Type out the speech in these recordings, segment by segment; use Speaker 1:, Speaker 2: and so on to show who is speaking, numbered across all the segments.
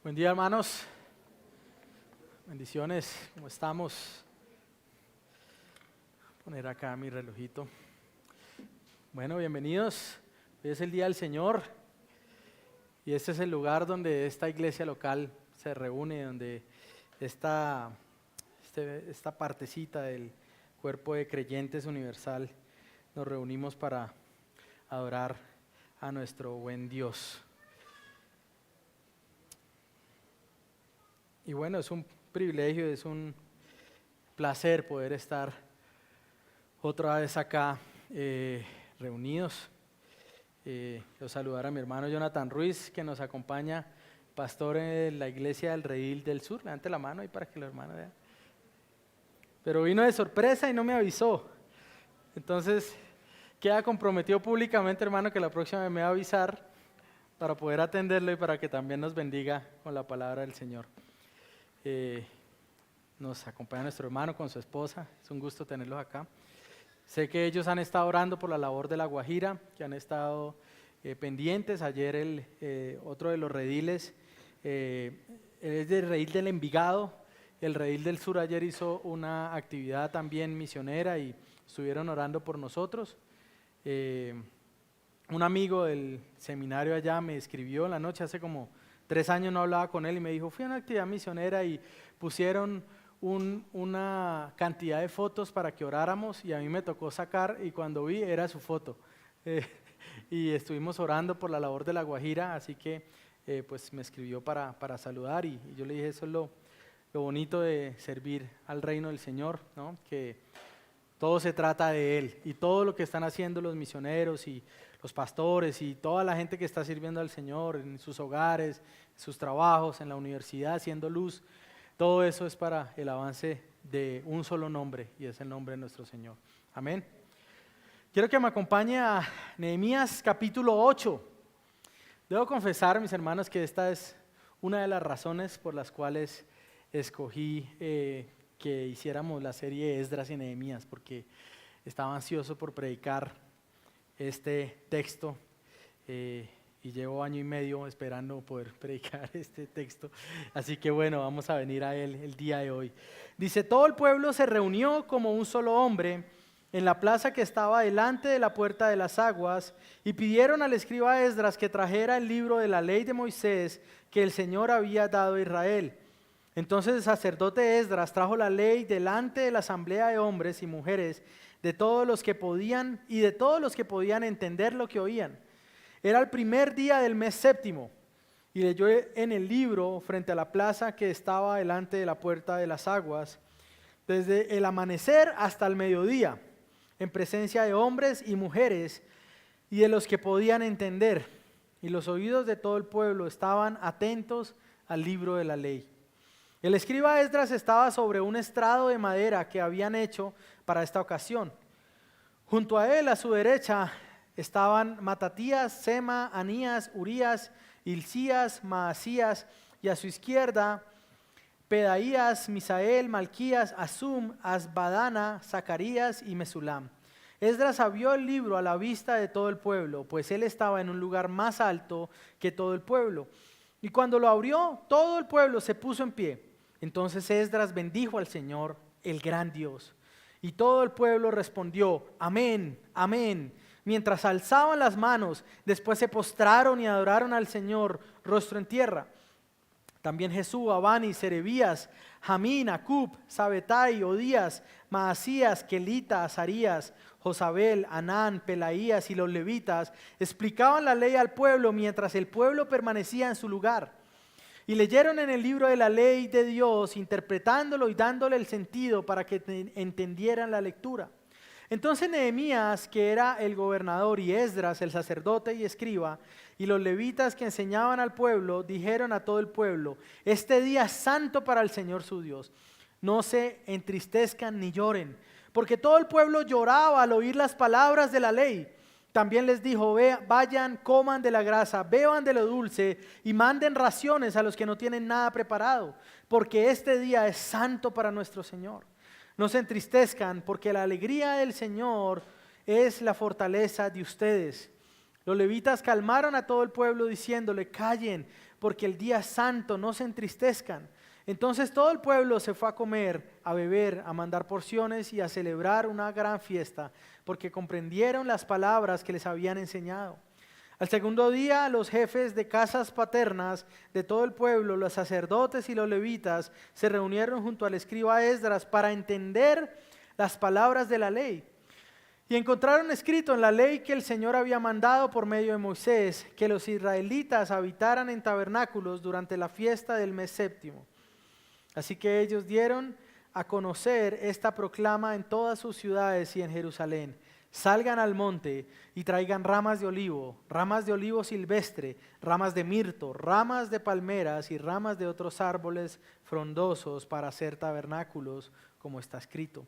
Speaker 1: Buen día, hermanos. Bendiciones. ¿Cómo estamos? Voy a poner acá mi relojito. Bueno, bienvenidos. Hoy es el Día del Señor y este es el lugar donde esta iglesia local se reúne, donde esta partecita del cuerpo de creyentes universal nos reunimos para adorar a nuestro buen Dios. Y bueno, es un privilegio, es un placer poder estar otra vez acá reunidos. Quiero saludar a mi hermano Jonathan Ruiz, que nos acompaña, pastor en la iglesia del Redil del Sur. Levante la mano ahí para que los hermanos vean. Pero vino de sorpresa y no me avisó. Entonces, queda comprometido públicamente, hermano, que la próxima me va a avisar para poder atenderlo y para que también nos bendiga con la palabra del Señor. Nos acompaña nuestro hermano con su esposa, es un gusto tenerlos acá. Sé que ellos han estado orando por la labor de La Guajira, que han estado pendientes. Ayer otro de los rediles, es del redil del Envigado, el redil del Sur ayer hizo una actividad también misionera y estuvieron orando por nosotros. Un amigo del seminario allá me escribió en la noche, hace como 3 años no hablaba con él y me dijo, fui a una actividad misionera y pusieron una cantidad de fotos para que oráramos y a mí me tocó sacar y cuando vi era su foto. Y estuvimos orando por la labor de La Guajira, así que pues me escribió para saludar y yo le dije, eso es lo bonito de servir al reino del Señor, ¿no? Que todo se trata de Él y todo lo que están haciendo los misioneros y los pastores y toda la gente que está sirviendo al Señor en sus hogares, en sus trabajos, en la universidad, haciendo luz, todo eso es para el avance de un solo nombre y es el nombre de nuestro Señor. Amén. Quiero que me acompañe a Nehemías capítulo 8. Debo confesar, mis hermanos, que esta es una de las razones por las cuales escogí que hiciéramos la serie Esdras y Nehemías, porque estaba ansioso por predicar este texto y llevo 1 año y medio esperando poder predicar este texto, así que bueno, vamos a venir a él el día de hoy. Dice, todo el pueblo se reunió como un solo hombre en la plaza que estaba delante de la puerta de las aguas y pidieron al escriba Esdras que trajera el libro de la ley de Moisés que el Señor había dado a Israel. Entonces el sacerdote Esdras trajo la ley delante de la asamblea de hombres y mujeres, de todos los que podían y de todos los que podían entender lo que oían. Era el primer día del mes séptimo y leyó en el libro frente a la plaza que estaba delante de la puerta de las aguas, desde el amanecer hasta el mediodía, en presencia de hombres y mujeres y de los que podían entender. Y los oídos de todo el pueblo estaban atentos al libro de la ley. El escriba Esdras estaba sobre un estrado de madera que habían hecho para esta ocasión. Junto a él, a su derecha, estaban Matatías, Sema, Anías, Urías, Hilcías, Maasías, y a su izquierda, Pedaías, Misael, Malquías, Asum, Asbadana, Zacarías y Mesulam. Esdras abrió el libro a la vista de todo el pueblo, pues él estaba en un lugar más alto que todo el pueblo. Y cuando lo abrió, todo el pueblo se puso en pie. Entonces Esdras bendijo al Señor, el gran Dios. Y todo el pueblo respondió, amén, amén. Mientras alzaban las manos, después se postraron y adoraron al Señor, rostro en tierra. También Jesús, Abani, Serebías, Jamín, Acub, Sabetai, Odías, Maasías, Kelita, Azarías, Josabel, Anán, Pelaías y los levitas explicaban la ley al pueblo mientras el pueblo permanecía en su lugar. Y leyeron en el libro de la ley de Dios, interpretándolo y dándole el sentido para que entendieran la lectura. Entonces Nehemías, que era el gobernador, y Esdras, el sacerdote y escriba, y los levitas que enseñaban al pueblo, dijeron a todo el pueblo, este día es santo para el Señor su Dios. No se entristezcan ni lloren, porque todo el pueblo lloraba al oír las palabras de la ley. También les dijo, vayan, coman de la grasa, beban de lo dulce y manden raciones a los que no tienen nada preparado, porque este día es santo para nuestro Señor. No se entristezcan, porque la alegría del Señor es la fortaleza de ustedes. Los levitas calmaron a todo el pueblo diciéndole, callen, porque el día santo, no se entristezcan. Entonces todo el pueblo se fue a comer, a beber, a mandar porciones y a celebrar una gran fiesta, porque comprendieron las palabras que les habían enseñado. Al segundo día, los jefes de casas paternas de todo el pueblo, los sacerdotes y los levitas, se reunieron junto al escriba Esdras para entender las palabras de la ley. Y encontraron escrito en la ley que el Señor había mandado por medio de Moisés que los israelitas habitaran en tabernáculos durante la fiesta del mes séptimo. Así que ellos dieron a conocer esta proclama en todas sus ciudades y en Jerusalén. Salgan al monte y traigan ramas de olivo silvestre, ramas de mirto, ramas de palmeras y ramas de otros árboles frondosos para hacer tabernáculos, como está escrito.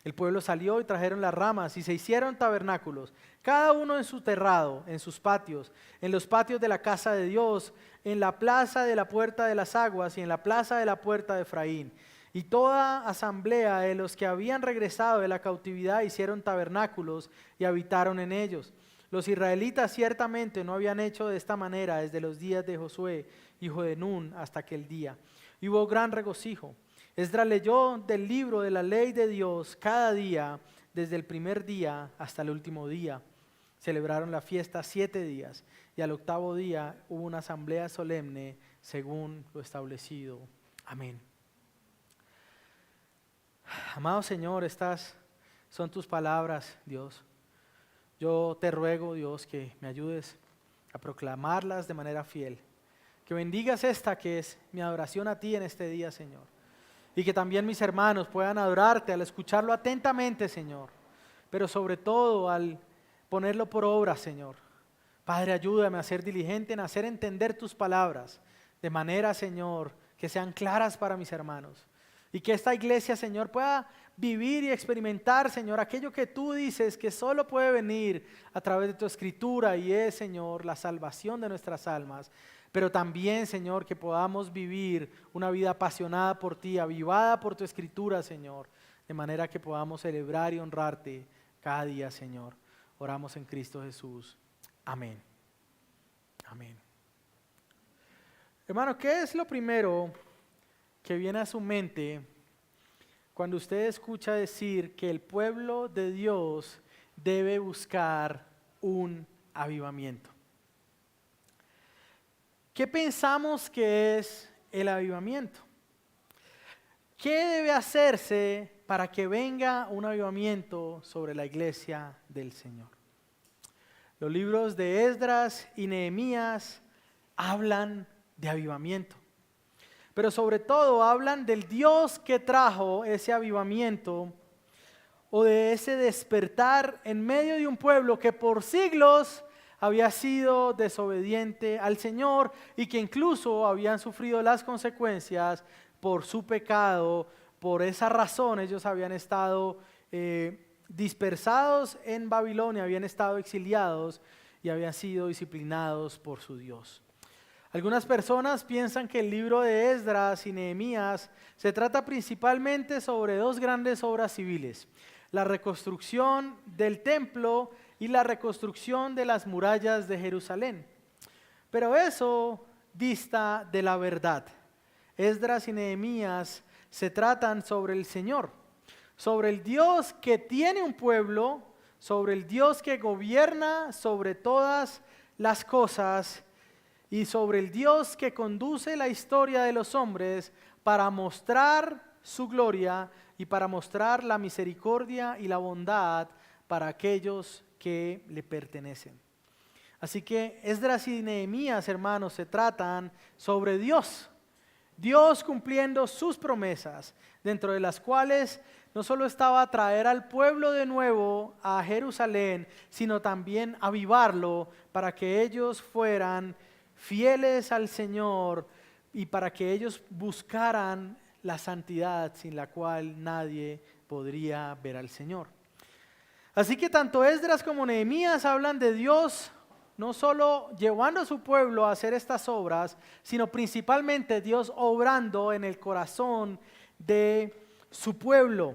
Speaker 1: El pueblo salió y trajeron las ramas y se hicieron tabernáculos, cada uno en su terrado, en sus patios, en los patios de la casa de Dios, en la plaza de la puerta de las aguas y en la plaza de la puerta de Efraín. Y toda asamblea de los que habían regresado de la cautividad hicieron tabernáculos y habitaron en ellos. Los israelitas ciertamente no habían hecho de esta manera desde los días de Josué, hijo de Nun, hasta aquel día. Y hubo gran regocijo. Esdras leyó del libro de la ley de Dios cada día, desde el primer día hasta el último día. Celebraron la fiesta 7 días y al octavo día hubo una asamblea solemne según lo establecido. Amén. Amado Señor, estas son tus palabras, Dios. Yo te ruego, Dios, que me ayudes a proclamarlas de manera fiel. Que bendigas esta que es mi adoración a ti en este día, Señor. Y que también mis hermanos puedan adorarte al escucharlo atentamente, Señor. Pero sobre todo al ponerlo por obra, Señor. Padre, ayúdame a ser diligente en hacer entender tus palabras. De manera, Señor, que sean claras para mis hermanos. Y que esta iglesia, Señor, pueda vivir y experimentar, Señor, aquello que tú dices que solo puede venir a través de tu escritura y es, Señor, la salvación de nuestras almas. Pero también, Señor, que podamos vivir una vida apasionada por ti, avivada por tu escritura, Señor, de manera que podamos celebrar y honrarte cada día, Señor. Oramos en Cristo Jesús. Amén. Amén. Hermano, ¿qué es lo primero que viene a su mente cuando usted escucha decir que el pueblo de Dios debe buscar un avivamiento? ¿Qué pensamos que es el avivamiento? ¿Qué debe hacerse para que venga un avivamiento sobre la iglesia del Señor? Los libros de Esdras y Nehemías hablan de avivamiento, pero sobre todo hablan del Dios que trajo ese avivamiento o de ese despertar en medio de un pueblo que por siglos había sido desobediente al Señor y que incluso habían sufrido las consecuencias por su pecado. Por esa razón ellos habían estado dispersados en Babilonia, habían estado exiliados y habían sido disciplinados por su Dios. Algunas personas piensan que el libro de Esdras y Nehemías se trata principalmente sobre dos grandes obras civiles: la reconstrucción del templo y la reconstrucción de las murallas de Jerusalén. Pero eso dista de la verdad. Esdras y Nehemías se tratan sobre el Señor, sobre el Dios que tiene un pueblo, sobre el Dios que gobierna sobre todas las cosas y sobre el Dios que conduce la historia de los hombres para mostrar su gloria y para mostrar la misericordia y la bondad para aquellos que le pertenecen. Así que Esdras y Nehemías, hermanos, se tratan sobre Dios. Dios cumpliendo sus promesas, dentro de las cuales no solo estaba traer al pueblo de nuevo a Jerusalén, sino también avivarlo para que ellos fueran fieles al Señor y para que ellos buscaran la santidad sin la cual nadie podría ver al Señor. Así que tanto Esdras como Nehemías hablan de Dios no solo llevando a su pueblo a hacer estas obras, sino principalmente Dios obrando en el corazón de su pueblo.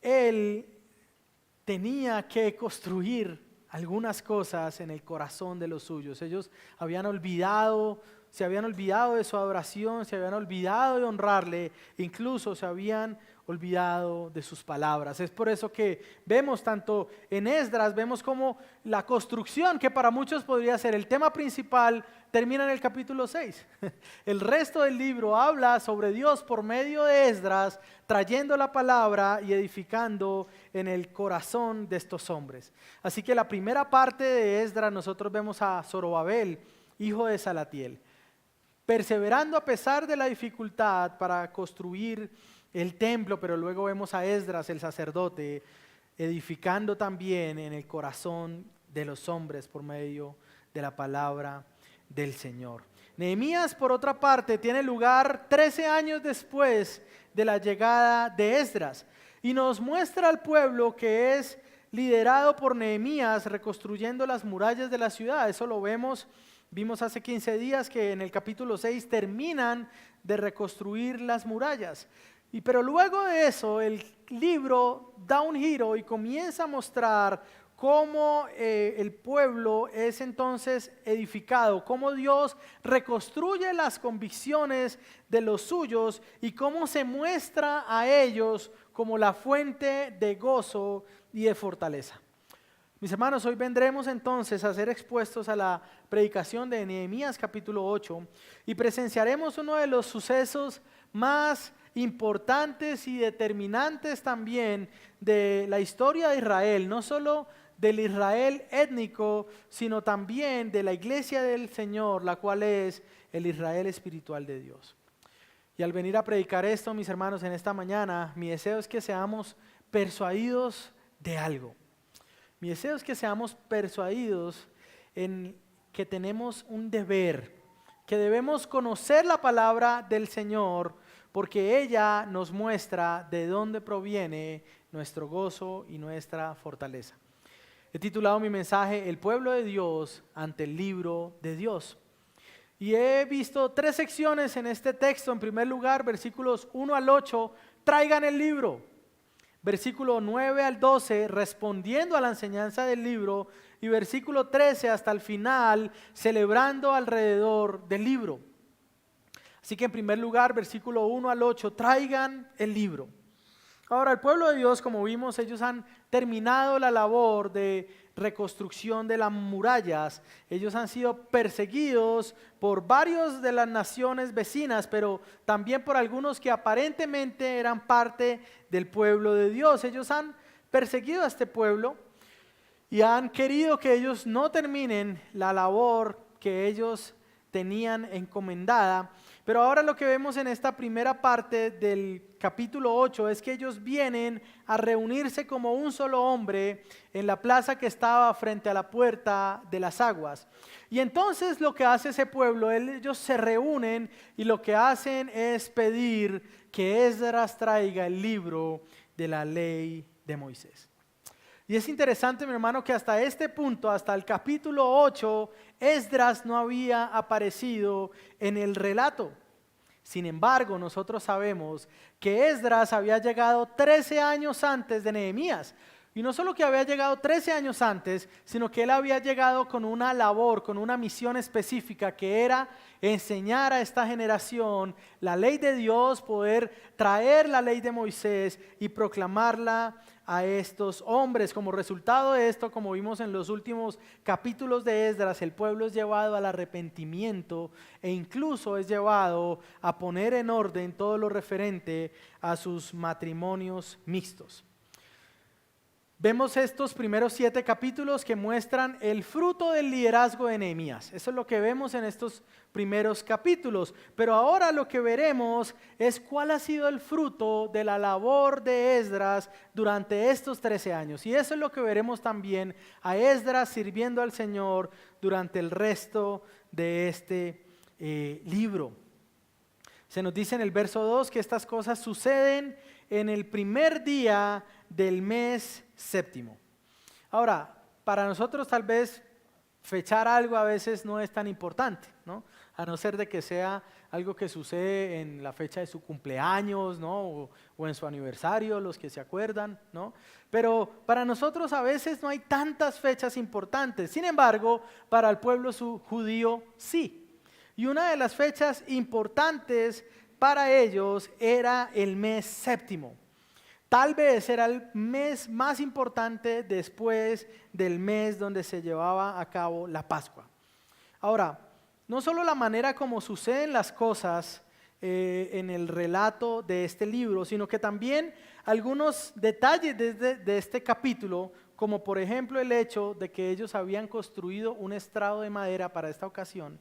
Speaker 1: Él tenía que construir algunas cosas en el corazón de los suyos. Ellos habían olvidado se habían olvidado de su adoración, se habían olvidado de honrarle, incluso se habían olvidado de sus palabras. Es por eso que vemos tanto en Esdras, vemos como la construcción, que para muchos podría ser el tema principal, termina en el capítulo 6. El resto del libro habla sobre Dios por medio de Esdras, trayendo la palabra y edificando en el corazón de estos hombres. Así que la primera parte de Esdras nosotros vemos a Zorobabel, hijo de Salatiel, perseverando a pesar de la dificultad para construir el templo, pero luego vemos a Esdras, el sacerdote, edificando también en el corazón de los hombres por medio de la palabra del Señor. Nehemías, por otra parte, tiene lugar 13 años después de la llegada de Esdras y nos muestra al pueblo que es liderado por Nehemías reconstruyendo las murallas de la ciudad. Eso lo vimos hace 15 días que en el capítulo 6 terminan de reconstruir las murallas. Pero luego de eso el libro da un giro y comienza a mostrar cómo el pueblo es entonces edificado, cómo Dios reconstruye las convicciones de los suyos y cómo se muestra a ellos como la fuente de gozo y de fortaleza. Mis hermanos, hoy vendremos entonces a ser expuestos a la predicación de Nehemías capítulo 8 y presenciaremos uno de los sucesos más importantes y determinantes también de la historia de Israel, no solo del Israel étnico, sino también de la iglesia del Señor, la cual es el Israel espiritual de Dios. Y al venir a predicar esto, mis hermanos, en esta mañana, mi deseo es que seamos persuadidos de algo. Mi deseo es que seamos persuadidos en que tenemos un deber, que debemos conocer la palabra del Señor, porque ella nos muestra de dónde proviene nuestro gozo y nuestra fortaleza. He titulado mi mensaje El pueblo de Dios ante el libro de Dios. Y he visto 3 secciones en este texto. En primer lugar, versículos 1 al 8, traigan el libro. Versículo 9 al 12, respondiendo a la enseñanza del libro. Y versículo 13 hasta el final, celebrando alrededor del libro. Así que en primer lugar, versículo 1 al 8, traigan el libro. Ahora, el pueblo de Dios, como vimos, ellos han terminado la labor de reconstrucción de las murallas. Ellos han sido perseguidos por varios de las naciones vecinas, pero también por algunos que aparentemente eran parte del pueblo de Dios. Ellos han perseguido a este pueblo y han querido que ellos no terminen la labor que ellos tenían encomendada. Pero ahora lo que vemos en esta primera parte del capítulo 8 es que ellos vienen a reunirse como un solo hombre en la plaza que estaba frente a la puerta de las aguas. Y entonces lo que hace ese pueblo, ellos se reúnen y lo que hacen es pedir que Esdras traiga el libro de la ley de Moisés. Y es interesante, mi hermano, que hasta este punto, hasta el capítulo 8, Esdras no había aparecido en el relato. Sin embargo, nosotros sabemos que Esdras había llegado 13 años antes de Nehemías. Y no solo que había llegado 13 años antes, sino que él había llegado con una labor, con una misión específica que era enseñar a esta generación la ley de Dios, poder traer la ley de Moisés y proclamarla a estos hombres. Como resultado de esto, como vimos en los últimos capítulos de Esdras, el pueblo es llevado al arrepentimiento e incluso es llevado a poner en orden todo lo referente a sus matrimonios mixtos. Vemos estos primeros 7 capítulos que muestran el fruto del liderazgo de Nehemías. Eso es lo que vemos en estos primeros capítulos. Pero ahora lo que veremos es cuál ha sido el fruto de la labor de Esdras durante estos 13 años. Y eso es lo que veremos también a Esdras sirviendo al Señor durante el resto de este libro. Se nos dice en el verso 2 que estas cosas suceden en el primer día del mes séptimo. Ahora, para nosotros tal vez fechar algo a veces no es tan importante, ¿no? A no ser de que sea algo que sucede en la fecha de su cumpleaños, ¿no? O en su aniversario, los que se acuerdan, ¿no? Pero para nosotros a veces no hay tantas fechas importantes. Sin embargo, para el pueblo judío sí. Y una de las fechas importantes para ellos era el mes séptimo. Tal vez era el mes más importante después del mes donde se llevaba a cabo la Pascua. Ahora, no solo la manera como suceden las cosas en el relato de este libro, sino que también algunos detalles de este capítulo, como por ejemplo el hecho de que ellos habían construido un estrado de madera para esta ocasión,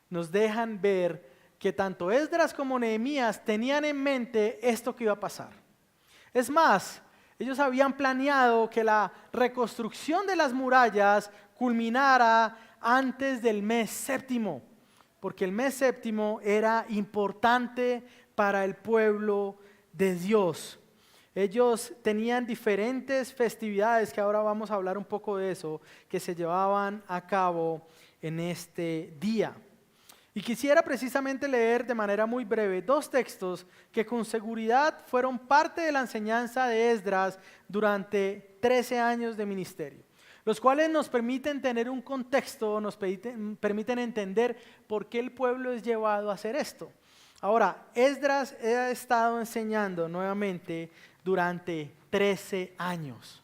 Speaker 1: nos dejan ver que tanto Esdras como Nehemías tenían en mente esto que iba a pasar. Es más, ellos habían planeado que la reconstrucción de las murallas culminara antes del mes séptimo, porque el mes séptimo era importante para el pueblo de Dios. Ellos tenían diferentes festividades, que ahora vamos a hablar un poco de eso, que se llevaban a cabo en este día. Y quisiera precisamente leer de manera muy breve dos textos que con seguridad fueron parte de la enseñanza de Esdras durante 13 años de ministerio, los cuales nos permiten tener un contexto, nos permiten entender por qué el pueblo es llevado a hacer esto. Ahora, Esdras ha estado enseñando nuevamente durante 13 años.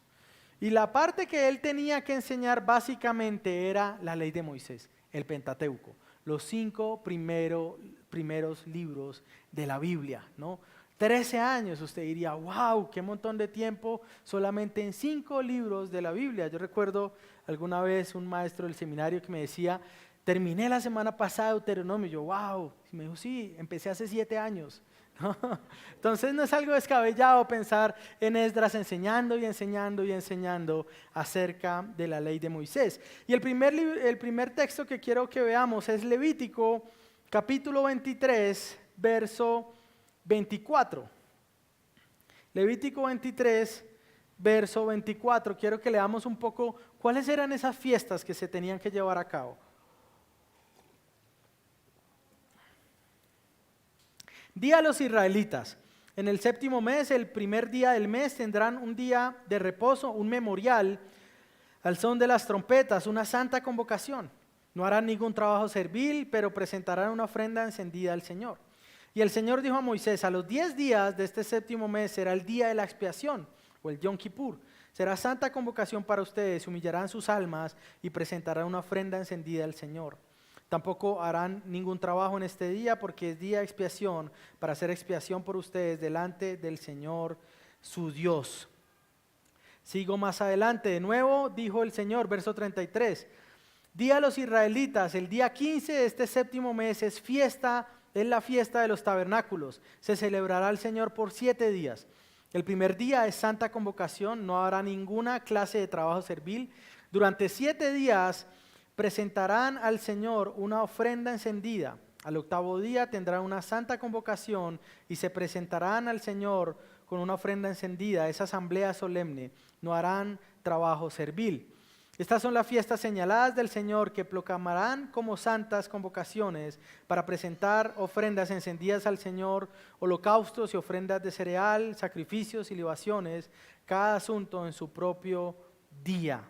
Speaker 1: Y la parte que él tenía que enseñar básicamente era la ley de Moisés, el Pentateuco. Los 5 primeros libros de la Biblia, ¿no? 13 años, usted diría, wow, qué montón de tiempo solamente en 5 libros de la Biblia. Yo recuerdo alguna vez un maestro del seminario que me decía, terminé la semana pasada Deuteronomio. Yo, wow, y me dijo, sí, empecé hace 7 años. ¿No? Entonces no es algo descabellado pensar en Esdras enseñando y enseñando y enseñando acerca de la ley de Moisés. Y el primer texto que quiero que veamos es Levítico capítulo 23, verso 24. Levítico 23, verso 24. Quiero que leamos un poco cuáles eran esas fiestas que se tenían que llevar a cabo. Di a los israelitas, en el séptimo mes, el primer día del mes, tendrán un día de reposo, un memorial, al son de las trompetas, una santa convocación. No harán ningún trabajo servil, pero presentarán una ofrenda encendida al Señor. Y el Señor dijo a Moisés, a los 10 días de este séptimo mes será el día de la expiación, o el Yom Kippur. Será santa convocación para ustedes, humillarán sus almas y presentarán una ofrenda encendida al Señor. Tampoco harán ningún trabajo en este día porque es día de expiación para hacer expiación por ustedes delante del Señor su Dios. Sigo más adelante. De nuevo dijo el Señor, verso 33. Di a los israelitas, el día 15 de este séptimo mes es la fiesta de los tabernáculos. Se celebrará al Señor por 7 días. El primer día es santa convocación, no habrá ninguna clase de trabajo servil. Durante 7 días presentarán al Señor una ofrenda encendida. Al octavo día tendrán una santa convocación y se presentarán al Señor con una ofrenda encendida, esa asamblea solemne. No harán trabajo servil. Estas son las fiestas señaladas del Señor que proclamarán como santas convocaciones para presentar ofrendas encendidas al Señor, holocaustos y ofrendas de cereal, sacrificios y libaciones, cada asunto en su propio día.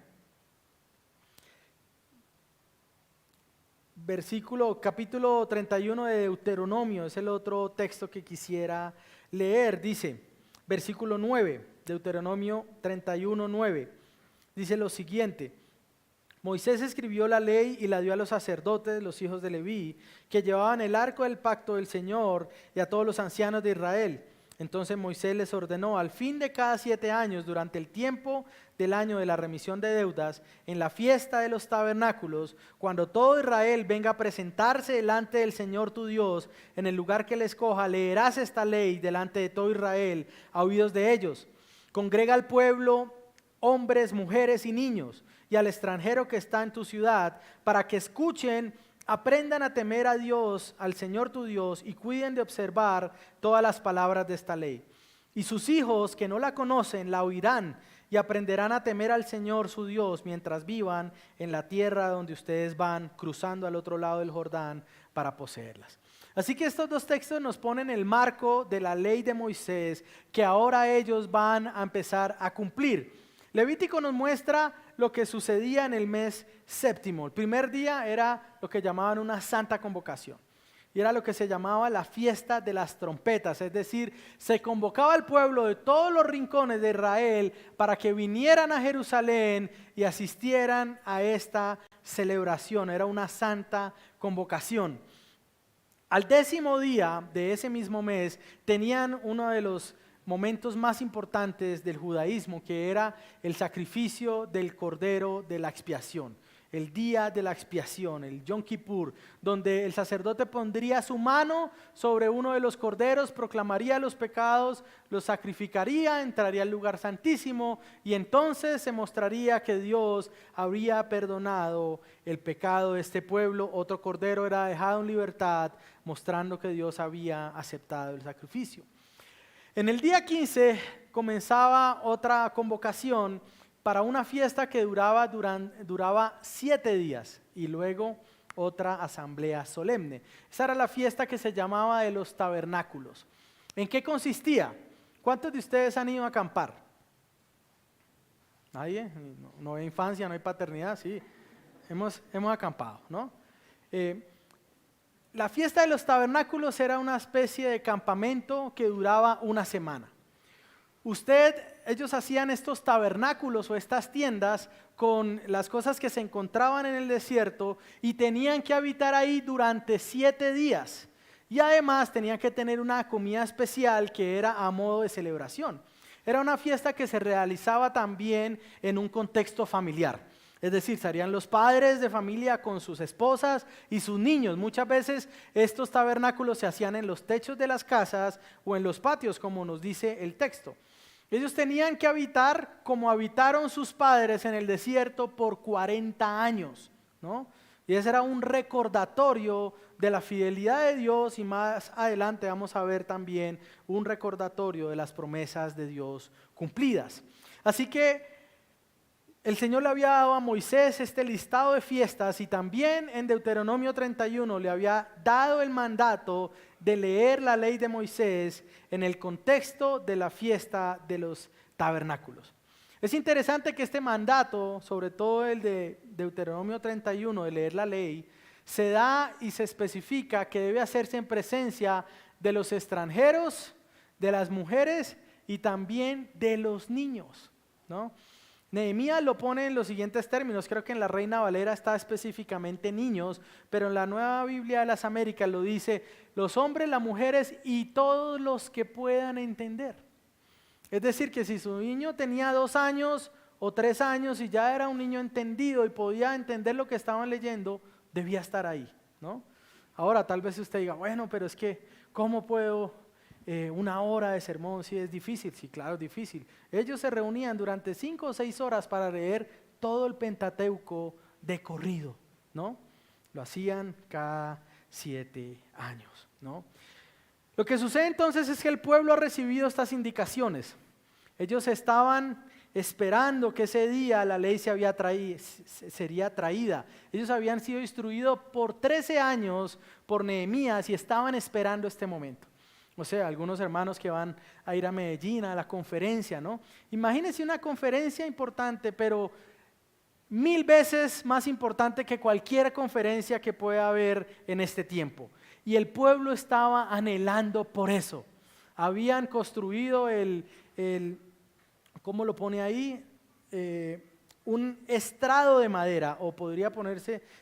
Speaker 1: Capítulo 31 de Deuteronomio, es el otro texto que quisiera leer. Dice, versículo 9, Deuteronomio 31, 9, dice lo siguiente: Moisés escribió la ley y la dio a los sacerdotes, los hijos de Leví, que llevaban el arco del pacto del Señor, y a todos los ancianos de Israel. Entonces Moisés les ordenó, al fin de cada 7 años, durante el tiempo del año de la remisión de deudas, en la fiesta de los tabernáculos, cuando todo Israel venga a presentarse delante del Señor tu Dios, en el lugar que le escoja, leerás esta ley delante de todo Israel, a oídos de ellos. Congrega al pueblo, hombres, mujeres y niños, y al extranjero que está en tu ciudad, para que escuchen, aprendan a temer a Dios, al Señor tu Dios, y cuiden de observar todas las palabras de esta ley. Y sus hijos que no la conocen la oirán y aprenderán a temer al Señor su Dios mientras vivan en la tierra donde ustedes van cruzando al otro lado del Jordán para poseerlas. Así que estos dos textos nos ponen el marco de la ley de Moisés que ahora ellos van a empezar a cumplir. Levítico nos muestra lo que sucedía en el mes séptimo. El primer día era lo que llamaban una santa convocación. Y era lo que se llamaba la fiesta de las trompetas, es decir, se convocaba al pueblo de todos los rincones de Israel para que vinieran a Jerusalén y asistieran a esta celebración. Era una santa convocación. Al 10º día de ese mismo mes tenían uno de los momentos más importantes del judaísmo, que era el sacrificio del cordero de la expiación. El día de la expiación, el Yom Kippur, donde el sacerdote pondría su mano sobre uno de los corderos, proclamaría los pecados, los sacrificaría, entraría al lugar santísimo y entonces se mostraría que Dios habría perdonado el pecado de este pueblo. Otro cordero era dejado en libertad, mostrando que Dios había aceptado el sacrificio. En el día 15 comenzaba otra convocación para una fiesta que duraba 7 días y luego otra asamblea solemne. Esa era la fiesta que se llamaba de los tabernáculos. ¿En qué consistía? ¿Cuántos de ustedes han ido a acampar? ¿Nadie? No hay infancia, no hay paternidad, sí. Hemos acampado, ¿no? La fiesta de los tabernáculos era una especie de campamento que duraba una semana. Ellos hacían estos tabernáculos o estas tiendas con las cosas que se encontraban en el desierto y tenían que habitar ahí durante 7 días. Y además tenían que tener una comida especial que era a modo de celebración. Era una fiesta que se realizaba también en un contexto familiar. Es decir, estarían los padres de familia con sus esposas y sus niños. Muchas veces estos tabernáculos se hacían en los techos de las casas o en los patios, como nos dice el texto. Ellos tenían que habitar como habitaron sus padres en el desierto por 40 años, ¿no? Y ese era un recordatorio de la fidelidad de Dios y más adelante vamos a ver también un recordatorio de las promesas de Dios cumplidas. Así que el Señor le había dado a Moisés este listado de fiestas y también en Deuteronomio 31 le había dado el mandato de leer la ley de Moisés en el contexto de la fiesta de los tabernáculos. Es interesante que este mandato, sobre todo el de Deuteronomio 31, de leer la ley, se da y se especifica que debe hacerse en presencia de los extranjeros, de las mujeres y también de los niños, ¿no? Nehemías lo pone en los siguientes términos, creo que en la Reina Valera está específicamente niños, pero en la Nueva Biblia de las Américas lo dice los hombres, las mujeres y todos los que puedan entender. Es decir, que si su niño tenía 2 años o 3 años y ya era un niño entendido y podía entender lo que estaban leyendo, debía estar ahí, ¿no? Ahora tal vez usted diga, bueno, pero es que ¿cómo puedo 1 hora de sermón? Sí, es difícil, sí, claro, es difícil. Ellos se reunían durante 5 o 6 horas para leer todo el Pentateuco de corrido, ¿no? Lo hacían cada 7 años, ¿no? Lo que sucede entonces es que el pueblo ha recibido estas indicaciones. Ellos estaban esperando que ese día la ley sería traída. Ellos habían sido instruidos por 13 años por Nehemías y estaban esperando este momento. O sea, algunos hermanos que van a ir a Medellín a la conferencia, ¿no? Imagínense una conferencia importante, pero 1000 veces más importante que cualquier conferencia que pueda haber en este tiempo. Y el pueblo estaba anhelando por eso. Habían construido ¿cómo lo pone ahí? Un estrado de madera, o podría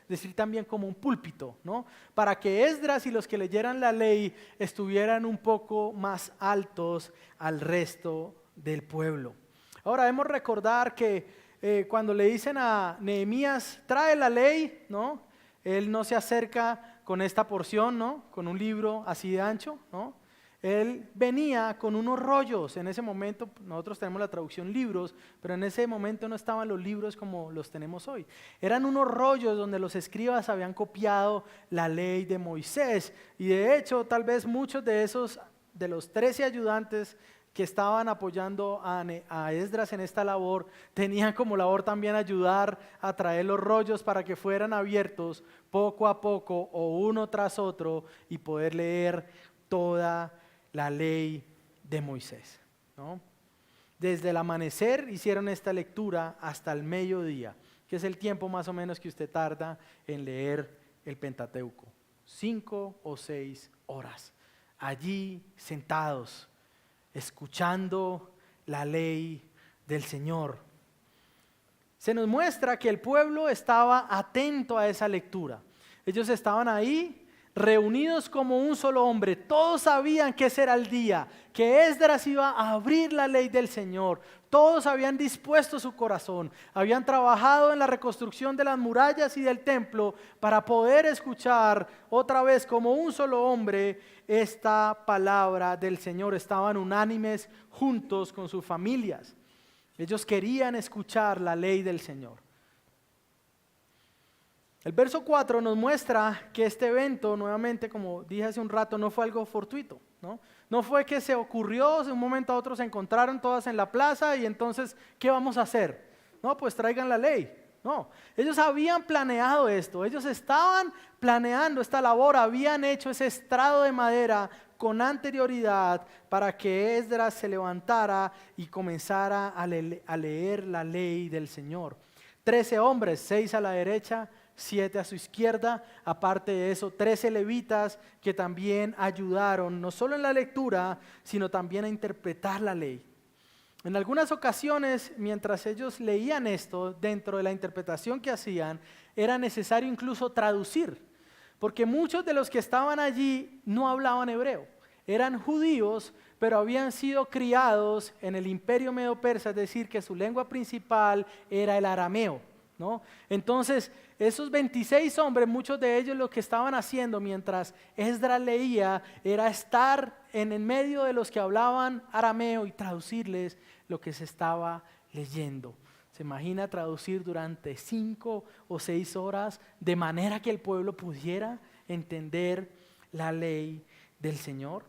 Speaker 1: decir también como un púlpito, ¿no? Para que Esdras y los que leyeran la ley estuvieran un poco más altos al resto del pueblo. Ahora debemos recordar que cuando le dicen a Nehemías, trae la ley, ¿no? Él no se acerca con esta porción, ¿no? Con un libro así de ancho, ¿no? Él venía con unos rollos. En ese momento, nosotros tenemos la traducción libros, pero en ese momento no estaban los libros como los tenemos hoy. Eran unos rollos donde los escribas habían copiado la ley de Moisés. Y de hecho, tal vez muchos de los 13 ayudantes que estaban apoyando a Esdras en esta labor, tenían como labor también ayudar a traer los rollos para que fueran abiertos poco a poco o uno tras otro y poder leer toda la ley de Moisés, ¿no? desde el amanecer hicieron esta lectura hasta el mediodía, que es el tiempo más o menos que usted tarda en leer el Pentateuco. 5 o 6 horas. Allí sentados, escuchando la ley del Señor. Se nos muestra que el pueblo estaba atento a esa lectura. Ellos estaban ahí reunidos como un solo hombre. Todos sabían que ese era el día, que Esdras iba a abrir la ley del Señor. Todos habían dispuesto su corazón, habían trabajado en la reconstrucción de las murallas y del templo para poder escuchar otra vez como un solo hombre esta palabra del Señor. Estaban unánimes juntos con sus familias. Ellos querían escuchar la ley del Señor. El verso 4 nos muestra que este evento, nuevamente, como dije hace un rato, no fue algo fortuito, ¿no? No fue que se ocurrió, de un momento a otro se encontraron todas en la plaza y entonces, ¿qué vamos a hacer? No, pues traigan la ley. No, ellos habían planeado esto, ellos estaban planeando esta labor, habían hecho ese estrado de madera con anterioridad para que Esdras se levantara y comenzara a leer la ley del Señor. 13 hombres, 6 a la derecha, 7 a su izquierda, aparte de eso 13 levitas que también ayudaron no solo en la lectura, sino también a interpretar la ley. En algunas ocasiones, mientras ellos leían esto, dentro de la interpretación que hacían, era necesario incluso traducir, porque muchos de los que estaban allí no hablaban hebreo, eran judíos, pero habían sido criados en el imperio medo-persa, es decir, que su lengua principal era el arameo, ¿no? Entonces, esos 26 hombres, muchos de ellos lo que estaban haciendo mientras Esdras leía era estar en el medio de los que hablaban arameo y traducirles lo que se estaba leyendo. ¿Se imagina traducir durante 5 o 6 horas de manera que el pueblo pudiera entender la ley del Señor?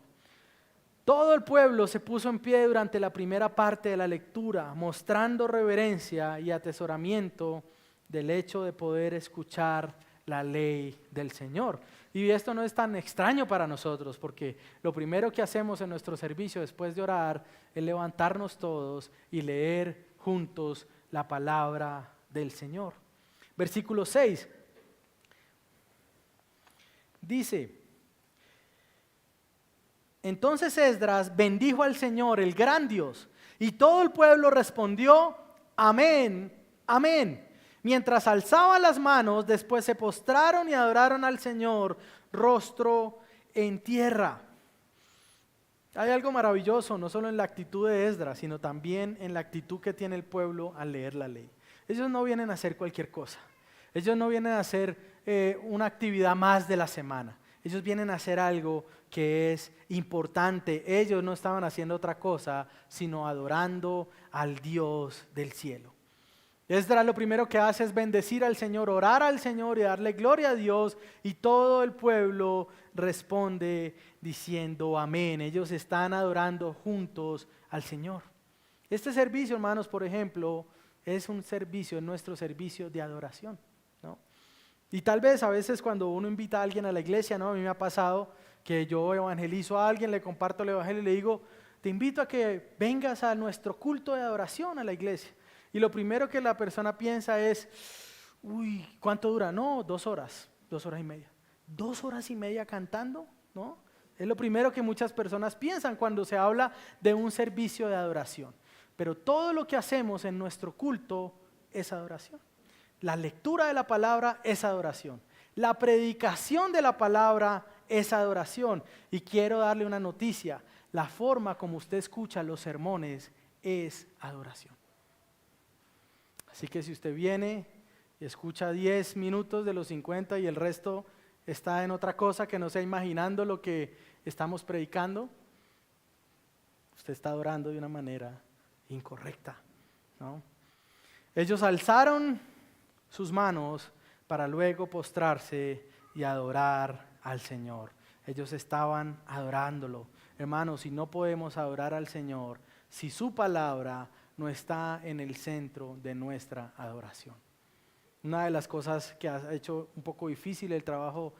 Speaker 1: Todo el pueblo se puso en pie durante la primera parte de la lectura, mostrando reverencia y atesoramiento del hecho de poder escuchar la ley del Señor. Y esto no es tan extraño para nosotros, porque lo primero que hacemos en nuestro servicio después de orar es levantarnos todos y leer juntos la palabra del Señor. Versículo 6 dice: entonces Esdras bendijo al Señor, el gran Dios, y todo el pueblo respondió: amén, amén. Mientras alzaban las manos, después se postraron y adoraron al Señor, rostro en tierra. Hay algo maravilloso, no solo en la actitud de Esdras, sino también en la actitud que tiene el pueblo al leer la ley. Ellos no vienen a hacer cualquier cosa. Ellos no vienen a hacer una actividad más de la semana. Ellos vienen a hacer algo que es importante. Ellos no estaban haciendo otra cosa, sino adorando al Dios del cielo. Esdras lo primero que hace es bendecir al Señor, orar al Señor y darle gloria a Dios, y todo el pueblo responde diciendo amén. Ellos están adorando juntos al Señor. Este servicio, hermanos, por ejemplo, es un servicio, nuestro servicio de adoración, ¿no? Y tal vez a veces cuando uno invita a alguien a la iglesia, ¿no? A mí me ha pasado que yo evangelizo a alguien, le comparto el evangelio y le digo: te invito a que vengas a nuestro culto de adoración a la iglesia. Y lo primero que la persona piensa es: uy, ¿cuánto dura? No, 2 horas, 2 horas y media. 2 horas y media cantando, ¿no? Es lo primero que muchas personas piensan cuando se habla de un servicio de adoración. Pero todo lo que hacemos en nuestro culto es adoración. La lectura de la palabra es adoración. La predicación de la palabra es adoración. Y quiero darle una noticia: la forma como usted escucha los sermones es adoración. Así que si usted viene y escucha 10 minutos de los 50 y el resto está en otra cosa que no sea imaginando lo que estamos predicando, usted está adorando de una manera incorrecta, ¿no? Ellos alzaron sus manos para luego postrarse y adorar al Señor. Ellos estaban adorándolo. Hermanos, si no podemos adorar al Señor, si su palabra no está en el centro de nuestra adoración. Una de las cosas que ha hecho un poco difícil el trabajo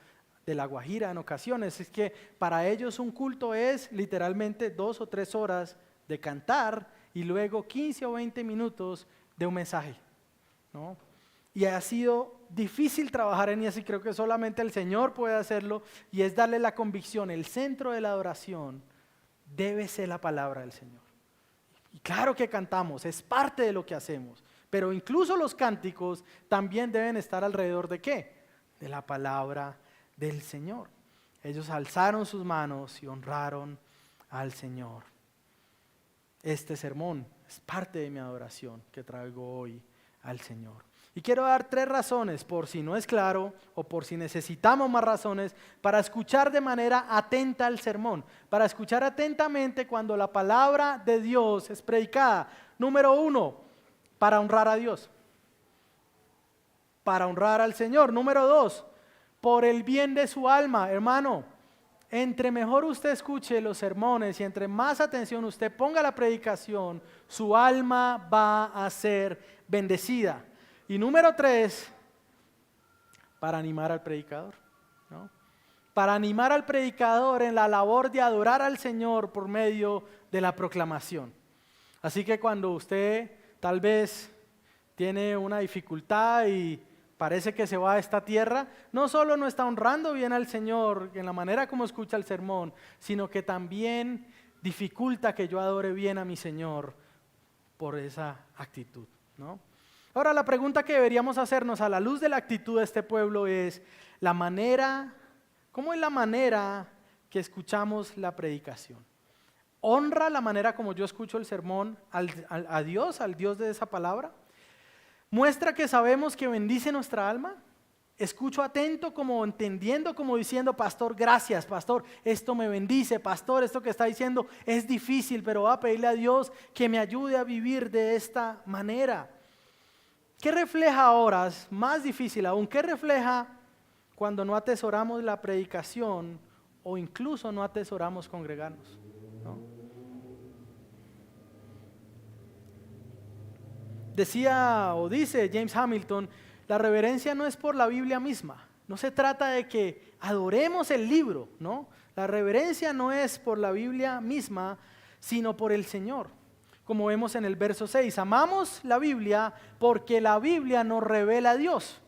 Speaker 1: de La Guajira en ocasiones es que para ellos un culto es literalmente 2 o 3 horas de cantar y luego 15 o 20 minutos de un mensaje, ¿no? Y ha sido difícil trabajar en eso y creo que solamente el Señor puede hacerlo y es darle la convicción. El centro de la adoración debe ser la palabra del Señor. Y claro que cantamos, es parte de lo que hacemos, pero incluso los cánticos también deben estar alrededor ¿de qué? De la palabra del Señor. Ellos alzaron sus manos y honraron al Señor. Este sermón es parte de mi adoración que traigo hoy al Señor. Y quiero dar 3 razones, por si no es claro o por si necesitamos más razones, para escuchar de manera atenta el sermón, para escuchar atentamente cuando la palabra de Dios es predicada. Número 1, para honrar a Dios, para honrar al Señor. Número 2, por el bien de su alma, hermano. Entre mejor usted escuche los sermones y entre más atención usted ponga a la predicación, su alma va a ser bendecida. Y número 3, para animar al predicador, ¿no? Para animar al predicador en la labor de adorar al Señor por medio de la proclamación. Así que cuando usted tal vez tiene una dificultad y parece que se va a esta tierra, no solo no está honrando bien al Señor en la manera como escucha el sermón, sino que también dificulta que yo adore bien a mi Señor por esa actitud, ¿no? Ahora la pregunta que deberíamos hacernos a la luz de la actitud de este pueblo es ¿cómo es la manera que escuchamos la predicación? ¿Honra la manera como yo escucho el sermón a Dios, al Dios de esa palabra? ¿Muestra que sabemos que bendice nuestra alma? Escucho atento, como entendiendo, como diciendo, pastor, gracias, pastor, esto me bendice, pastor, esto que está diciendo es difícil, pero voy a pedirle a Dios que me ayude a vivir de esta manera. ¿Qué refleja ahora? Es más difícil aún. ¿Qué refleja cuando no atesoramos la predicación o incluso no atesoramos congregarnos, ¿no? Decía o dice James Hamilton, la reverencia no es por la Biblia misma. No se trata de que adoremos el libro, ¿no? La reverencia no es por la Biblia misma, sino por el Señor. Como vemos en el verso 6, amamos la Biblia porque la Biblia nos revela a Dios.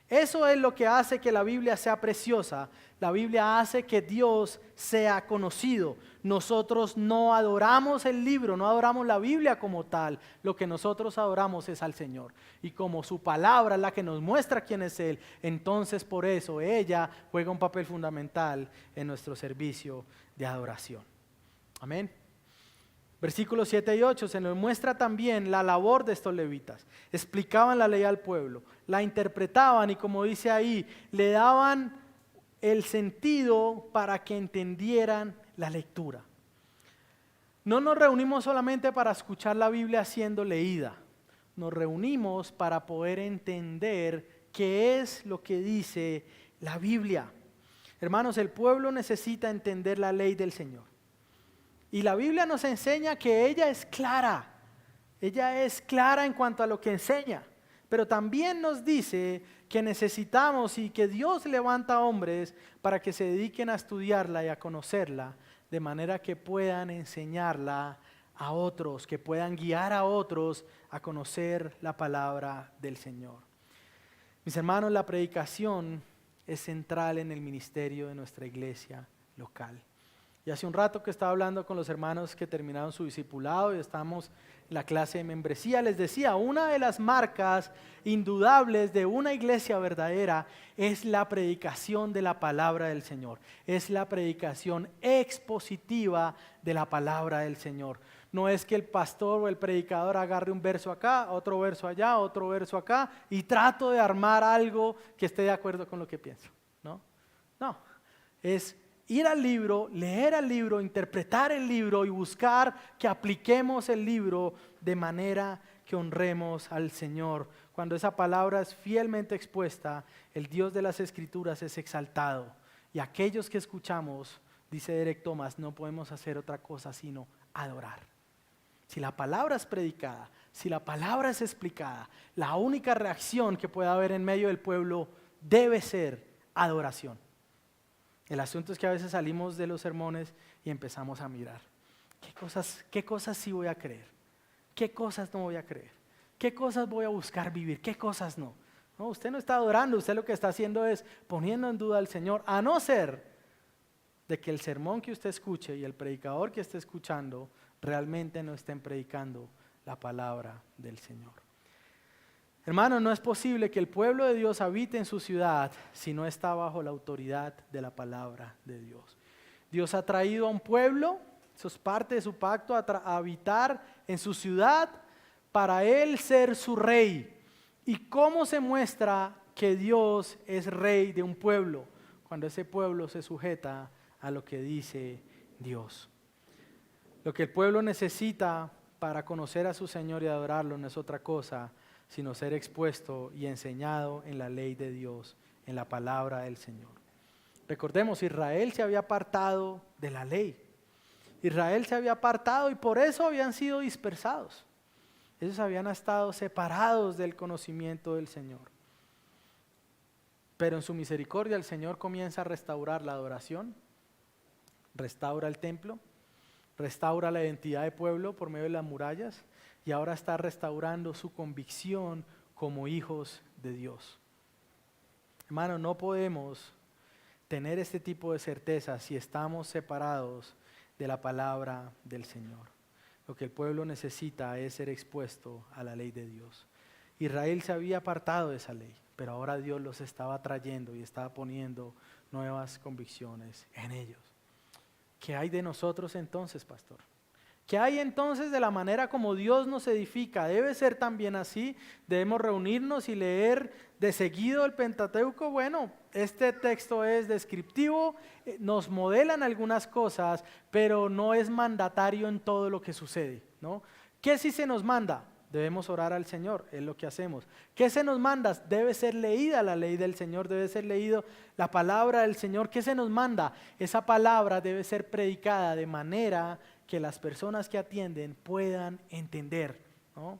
Speaker 1: Eso es lo que hace que la Biblia sea preciosa. La Biblia hace que Dios sea conocido. Nosotros no adoramos el libro, no adoramos la Biblia como tal. Lo que nosotros adoramos es al Señor. Y como su palabra es la que nos muestra quién es Él, entonces por eso ella juega un papel fundamental en nuestro servicio de adoración. Amén. Versículos 7 y 8 se nos muestra también la labor de estos levitas. Explicaban la ley al pueblo, la interpretaban y como dice ahí, le daban el sentido para que entendieran la lectura. No nos reunimos solamente para escuchar la Biblia siendo leída, nos reunimos para poder entender qué es lo que dice la Biblia. Hermanos, el pueblo necesita entender la ley del Señor. Y la Biblia nos enseña que ella es clara en cuanto a lo que enseña, pero también nos dice que necesitamos y que Dios levanta hombres para que se dediquen a estudiarla y a conocerla, de manera que puedan enseñarla a otros, que puedan guiar a otros a conocer la palabra del Señor. Mis hermanos, la predicación es central en el ministerio de nuestra iglesia local. Y hace un rato que estaba hablando con los hermanos que terminaron su discipulado y estamos en la clase de membresía, les decía, una de las marcas indudables de una iglesia verdadera es la predicación de la palabra del Señor, es la predicación expositiva de la palabra del Señor. No es que el pastor o el predicador agarre un verso acá, otro verso allá, otro verso acá y trato de armar algo que esté de acuerdo con lo que pienso, ¿no? No, es ir al libro, leer el libro, interpretar el libro y buscar que apliquemos el libro de manera que honremos al Señor. Cuando esa palabra es fielmente expuesta, el Dios de las Escrituras es exaltado. Y aquellos que escuchamos, dice Derek Thomas, no podemos hacer otra cosa sino adorar. Si la palabra es predicada, si la palabra es explicada, la única reacción que pueda haber en medio del pueblo debe ser adoración. El asunto es que a veces salimos de los sermones y empezamos a mirar. ¿Qué cosas sí voy a creer? ¿qué cosas no voy a creer? ¿Qué cosas voy a buscar vivir? ¿Qué cosas no? No, usted no está adorando, usted lo que está haciendo es poniendo en duda al Señor, a no ser de que el sermón que usted escuche y el predicador que esté escuchando realmente no estén predicando la palabra del Señor. Hermano, no es posible que el pueblo de Dios habite en su ciudad si no está bajo la autoridad de la palabra de Dios. Dios ha traído a un pueblo, eso es parte de su pacto, a habitar en su ciudad para Él ser su rey. ¿Y cómo se muestra que Dios es rey de un pueblo? Cuando ese pueblo se sujeta a lo que dice Dios. Lo que el pueblo necesita para conocer a su Señor y adorarlo no es otra cosa sino ser expuesto y enseñado en la ley de Dios, en la palabra del Señor. Recordemos, Israel se había apartado de la ley. Israel se había apartado y por eso habían sido dispersados. Ellos habían estado separados del conocimiento del Señor. Pero en su misericordia el Señor comienza a restaurar la adoración, restaura el templo, restaura la identidad de pueblo por medio de las murallas y ahora está restaurando su convicción como hijos de Dios. Hermano, no podemos tener este tipo de certeza si estamos separados de la palabra del Señor. Lo que el pueblo necesita es ser expuesto a la ley de Dios. Israel se había apartado de esa ley, pero ahora Dios los estaba trayendo y estaba poniendo nuevas convicciones en ellos. ¿Qué hay de nosotros entonces, pastor? ¿Qué hay entonces de la manera como Dios nos edifica? ¿Debe ser también así? ¿Debemos reunirnos y leer de seguido el Pentateuco? Bueno, este texto es descriptivo, nos modelan algunas cosas, pero no es mandatario en todo lo que sucede, ¿no? ¿Qué sí se nos manda? Debemos orar al Señor, es lo que hacemos. ¿Qué se nos manda? Debe ser leída la ley del Señor, debe ser leído la palabra del Señor. ¿Qué se nos manda? Esa palabra debe ser predicada de manera que las personas que atienden puedan entender, ¿no?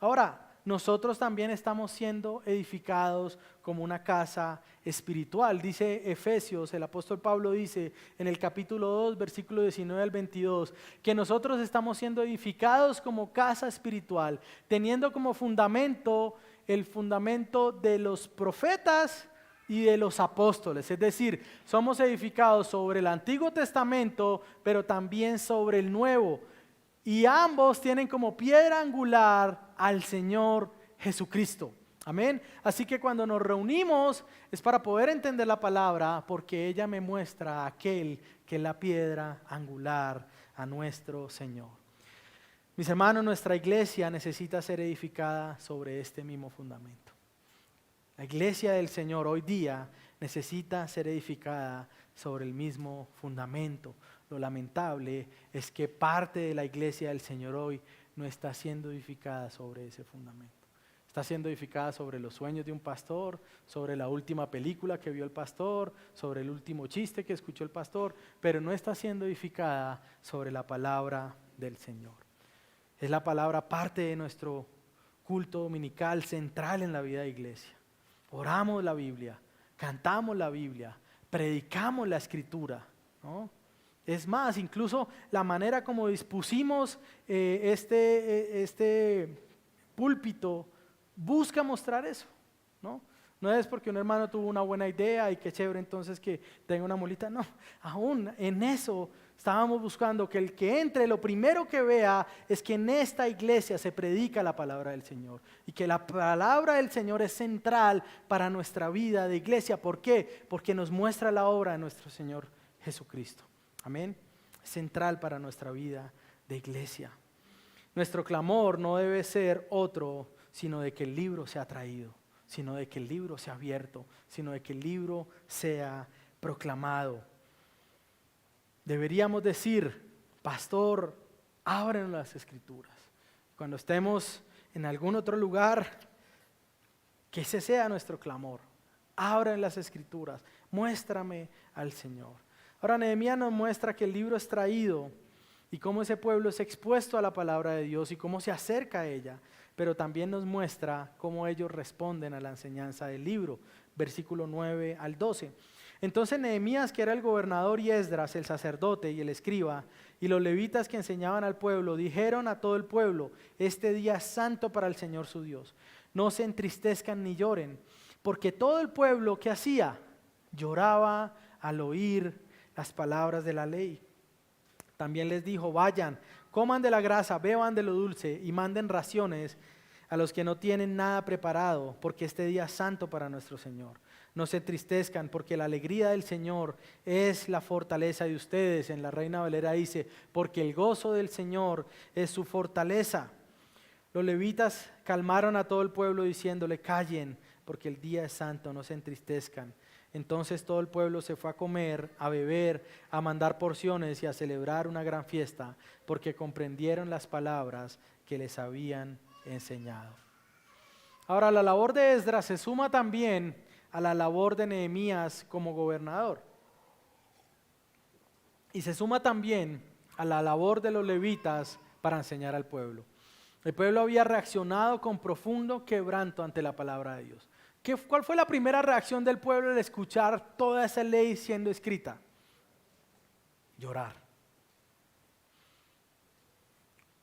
Speaker 1: Ahora, nosotros también estamos siendo edificados como una casa espiritual. Dice Efesios, el apóstol Pablo dice en el capítulo 2, versículo 19 al 22, que nosotros estamos siendo edificados como casa espiritual, teniendo como fundamento el fundamento de los profetas y de los apóstoles. Es decir, somos edificados sobre el Antiguo Testamento, pero también sobre el Nuevo. Y ambos tienen como piedra angular al Señor Jesucristo. Amén. Así que cuando nos reunimos es para poder entender la palabra, porque ella me muestra a aquel que es la piedra angular, a nuestro Señor. Mis hermanos, nuestra iglesia necesita ser edificada sobre este mismo fundamento. La iglesia del Señor hoy día necesita ser edificada sobre el mismo fundamento. Lo lamentable es que parte de la iglesia del Señor hoy no está siendo edificada sobre ese fundamento. Está siendo edificada sobre los sueños de un pastor, sobre la última película que vio el pastor, sobre el último chiste que escuchó el pastor, pero no está siendo edificada sobre la palabra del Señor. Es la palabra parte de nuestro culto dominical central en la vida de iglesia. Oramos la Biblia, cantamos la Biblia, predicamos la Escritura, ¿no? Es más, incluso la manera como dispusimos este púlpito busca mostrar eso, ¿no? No es porque un hermano tuvo una buena idea y qué chévere entonces que tenga una molita, no, aún en eso estábamos buscando que el que entre, lo primero que vea es que en esta iglesia se predica la palabra del Señor y que la palabra del Señor es central para nuestra vida de iglesia. ¿Por qué? Porque nos muestra la obra de nuestro Señor Jesucristo. Amén. Es central para nuestra vida de iglesia. Nuestro clamor no debe ser otro, sino de que el libro sea traído, sino de que el libro sea abierto, sino de que el libro sea proclamado. Deberíamos decir, pastor, ábrenos las Escrituras. Cuando estemos en algún otro lugar, que ese sea nuestro clamor. Ábrenos las Escrituras, muéstrame al Señor. Ahora Nehemías nos muestra que el libro es traído y cómo ese pueblo es expuesto a la palabra de Dios y cómo se acerca a ella, pero también nos muestra cómo ellos responden a la enseñanza del libro, versículo 9 al 12. Entonces Nehemías, que era el gobernador, y Esdras, el sacerdote y el escriba, Y los levitas que enseñaban al pueblo dijeron a todo el pueblo: este día es santo para el Señor su Dios. No se entristezcan ni lloren, porque todo el pueblo, ¿qué hacía? Lloraba al oír las palabras de la ley. También les dijo: vayan, coman de la grasa, beban de lo dulce y manden raciones a los que no tienen nada preparado, porque este día es santo para nuestro Señor. No se entristezcan, porque la alegría del Señor es la fortaleza de ustedes. En la Reina Valera dice: porque el gozo del Señor es su fortaleza. Los levitas calmaron a todo el pueblo diciéndole: callen, porque el día es santo, no se entristezcan. Entonces todo el pueblo se fue a comer, a beber, a mandar porciones y a celebrar una gran fiesta, porque comprendieron las palabras que les habían enseñado. Ahora, la labor de Esdras se suma también a la labor de Nehemías como gobernador. Y se suma también a la labor de los levitas para enseñar al pueblo. El pueblo había reaccionado con profundo quebranto ante la palabra de Dios. ¿Cuál fue la primera reacción del pueblo al escuchar toda esa ley siendo escrita? Llorar.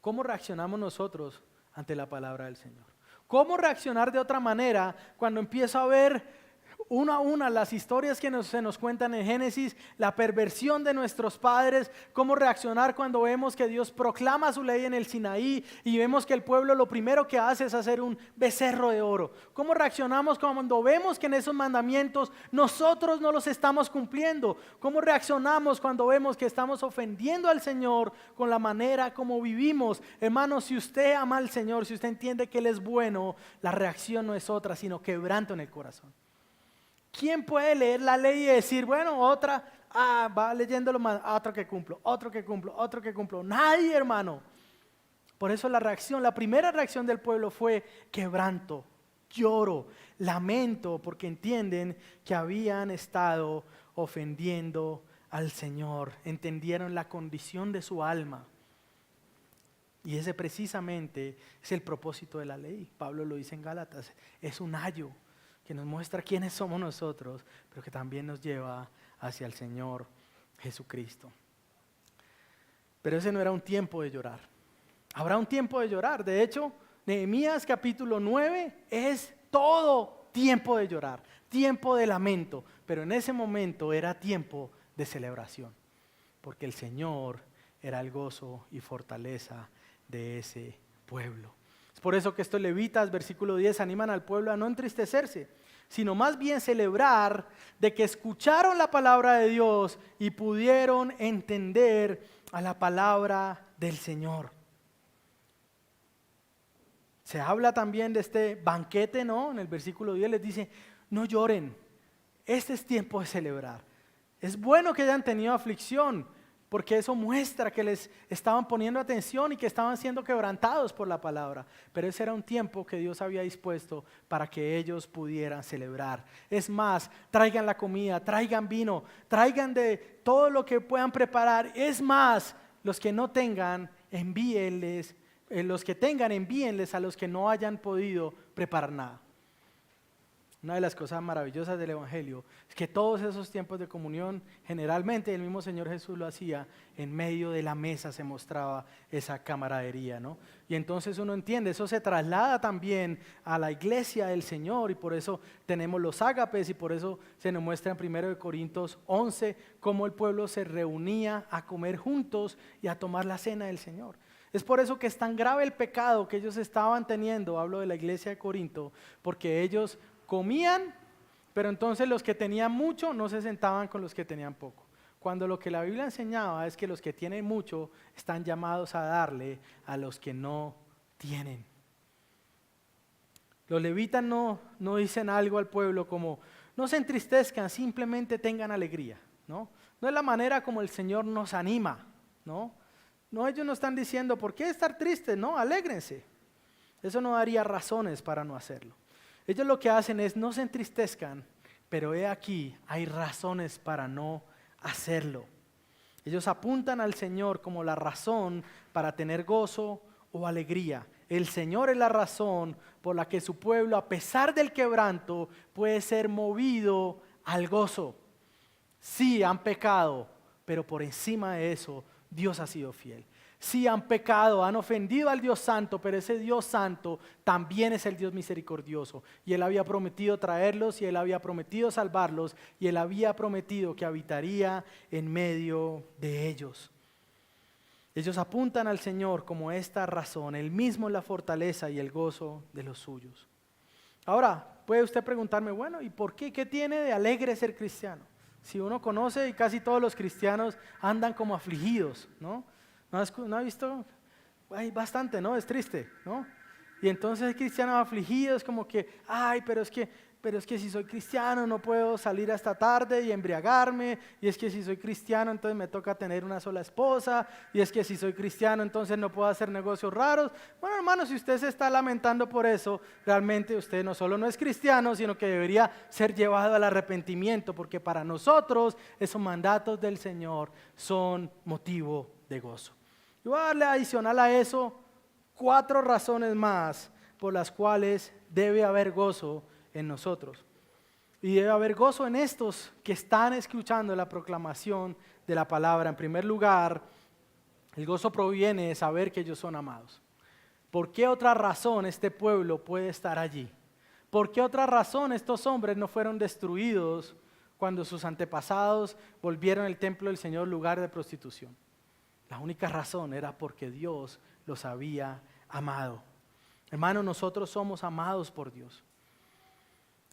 Speaker 1: ¿Cómo reaccionamos nosotros ante la palabra del Señor? ¿Cómo reaccionar de otra manera cuando empiezo a ver una a una las historias que se nos cuentan en Génesis, la perversión de nuestros padres? ¿Cómo reaccionar cuando vemos que Dios proclama su ley en el Sinaí y vemos que el pueblo lo primero que hace es hacer un becerro de oro? ¿Cómo reaccionamos cuando vemos que en esos mandamientos nosotros no los estamos cumpliendo? ¿Cómo reaccionamos cuando vemos que estamos ofendiendo al Señor con la manera como vivimos? Hermanos, si usted ama al Señor, si usted entiende que Él es bueno, la reacción no es otra, sino quebranto en el corazón. ¿Quién puede leer la ley y decir, bueno, otra, va leyéndolo más, otro que cumplo, otro que cumplo, otro que cumplo? Nadie, hermano. Por eso la primera reacción del pueblo fue quebranto, lloro, lamento, porque entienden que habían estado ofendiendo al Señor, entendieron la condición de su alma. Y ese precisamente es el propósito de la ley. Pablo lo dice en Gálatas, es un ayo que nos muestra quiénes somos nosotros, pero que también nos lleva hacia el Señor Jesucristo. Pero ese no era un tiempo de llorar. Habrá un tiempo de llorar. De hecho, Nehemías capítulo 9 es todo tiempo de llorar, tiempo de lamento, pero en ese momento era tiempo de celebración, porque el Señor era el gozo y fortaleza de ese pueblo. Es por eso que estos levitas, versículo 10, animan al pueblo a no entristecerse, sino más bien celebrar de que escucharon la palabra de Dios y pudieron entender a la palabra del Señor. Se habla también de este banquete, ¿no? En el versículo 10 les dice, no lloren, este es tiempo de celebrar. Es bueno que hayan tenido aflicción, porque eso muestra que les estaban poniendo atención y que estaban siendo quebrantados por la palabra. Pero ese era un tiempo que Dios había dispuesto para que ellos pudieran celebrar. Es más, traigan la comida, traigan vino, traigan de todo lo que puedan preparar. Es más, los que no tengan, envíenles, los que tengan, envíenles a los que no hayan podido preparar nada. Una de las cosas maravillosas del Evangelio es que todos esos tiempos de comunión, generalmente el mismo Señor Jesús lo hacía, en medio de la mesa se mostraba esa camaradería, ¿no? Y entonces uno entiende, eso se traslada también a la iglesia del Señor y por eso tenemos los ágapes y por eso se nos muestra en 1 Corintios 11 cómo el pueblo se reunía a comer juntos y a tomar la cena del Señor. Es por eso que es tan grave el pecado que ellos estaban teniendo, hablo de la iglesia de Corinto, porque ellos comían, pero entonces los que tenían mucho no se sentaban con los que tenían poco. Cuando lo que la Biblia enseñaba es que los que tienen mucho están llamados a darle a los que no tienen. Los levitas no dicen algo al pueblo como, no se entristezcan, simplemente tengan alegría, ¿no? No es la manera como el Señor nos anima, ¿no? No, ellos no están diciendo, ¿por qué estar tristes? No, alégrense. Eso no daría razones para no hacerlo. Ellos lo que hacen es no se entristezcan, pero he aquí, hay razones para no hacerlo. Ellos apuntan al Señor como la razón para tener gozo o alegría. El Señor es la razón por la que su pueblo, a pesar del quebranto, puede ser movido al gozo. Sí, han pecado, pero por encima de eso Dios ha sido fiel. Sí han pecado, han ofendido al Dios santo, pero ese Dios santo también es el Dios misericordioso. Y Él había prometido traerlos, y Él había prometido salvarlos, y Él había prometido que habitaría en medio de ellos. Ellos apuntan al Señor como esta razón. Él mismo es la fortaleza y el gozo de los suyos. Ahora, puede usted preguntarme, bueno, ¿y por qué? ¿Qué tiene de alegre ser cristiano? Si uno conoce y casi todos los cristianos andan como afligidos, ¿no? ¿No ha visto? Hay bastante, ¿no? Es triste, ¿no? Y entonces cristianos afligidos como que, ay, pero es que si soy cristiano no puedo salir hasta tarde y embriagarme, y es que si soy cristiano entonces me toca tener una sola esposa, y es que si soy cristiano entonces no puedo hacer negocios raros. Bueno, hermano, si usted se está lamentando por eso, realmente usted no solo no es cristiano, sino que debería ser llevado al arrepentimiento, porque para nosotros esos mandatos del Señor son motivo de gozo. Y voy a darle adicional a eso 4 razones más por las cuales debe haber gozo en nosotros. Y debe haber gozo en estos que están escuchando la proclamación de la palabra. En primer lugar, el gozo proviene de saber que ellos son amados. ¿Por qué otra razón este pueblo puede estar allí? ¿Por qué otra razón estos hombres no fueron destruidos cuando sus antepasados volvieron el templo del Señor lugar de prostitución? La única razón era porque Dios los había amado. Hermano, nosotros somos amados por Dios.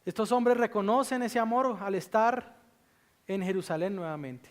Speaker 1: Estos hombres reconocen ese amor al estar en Jerusalén nuevamente.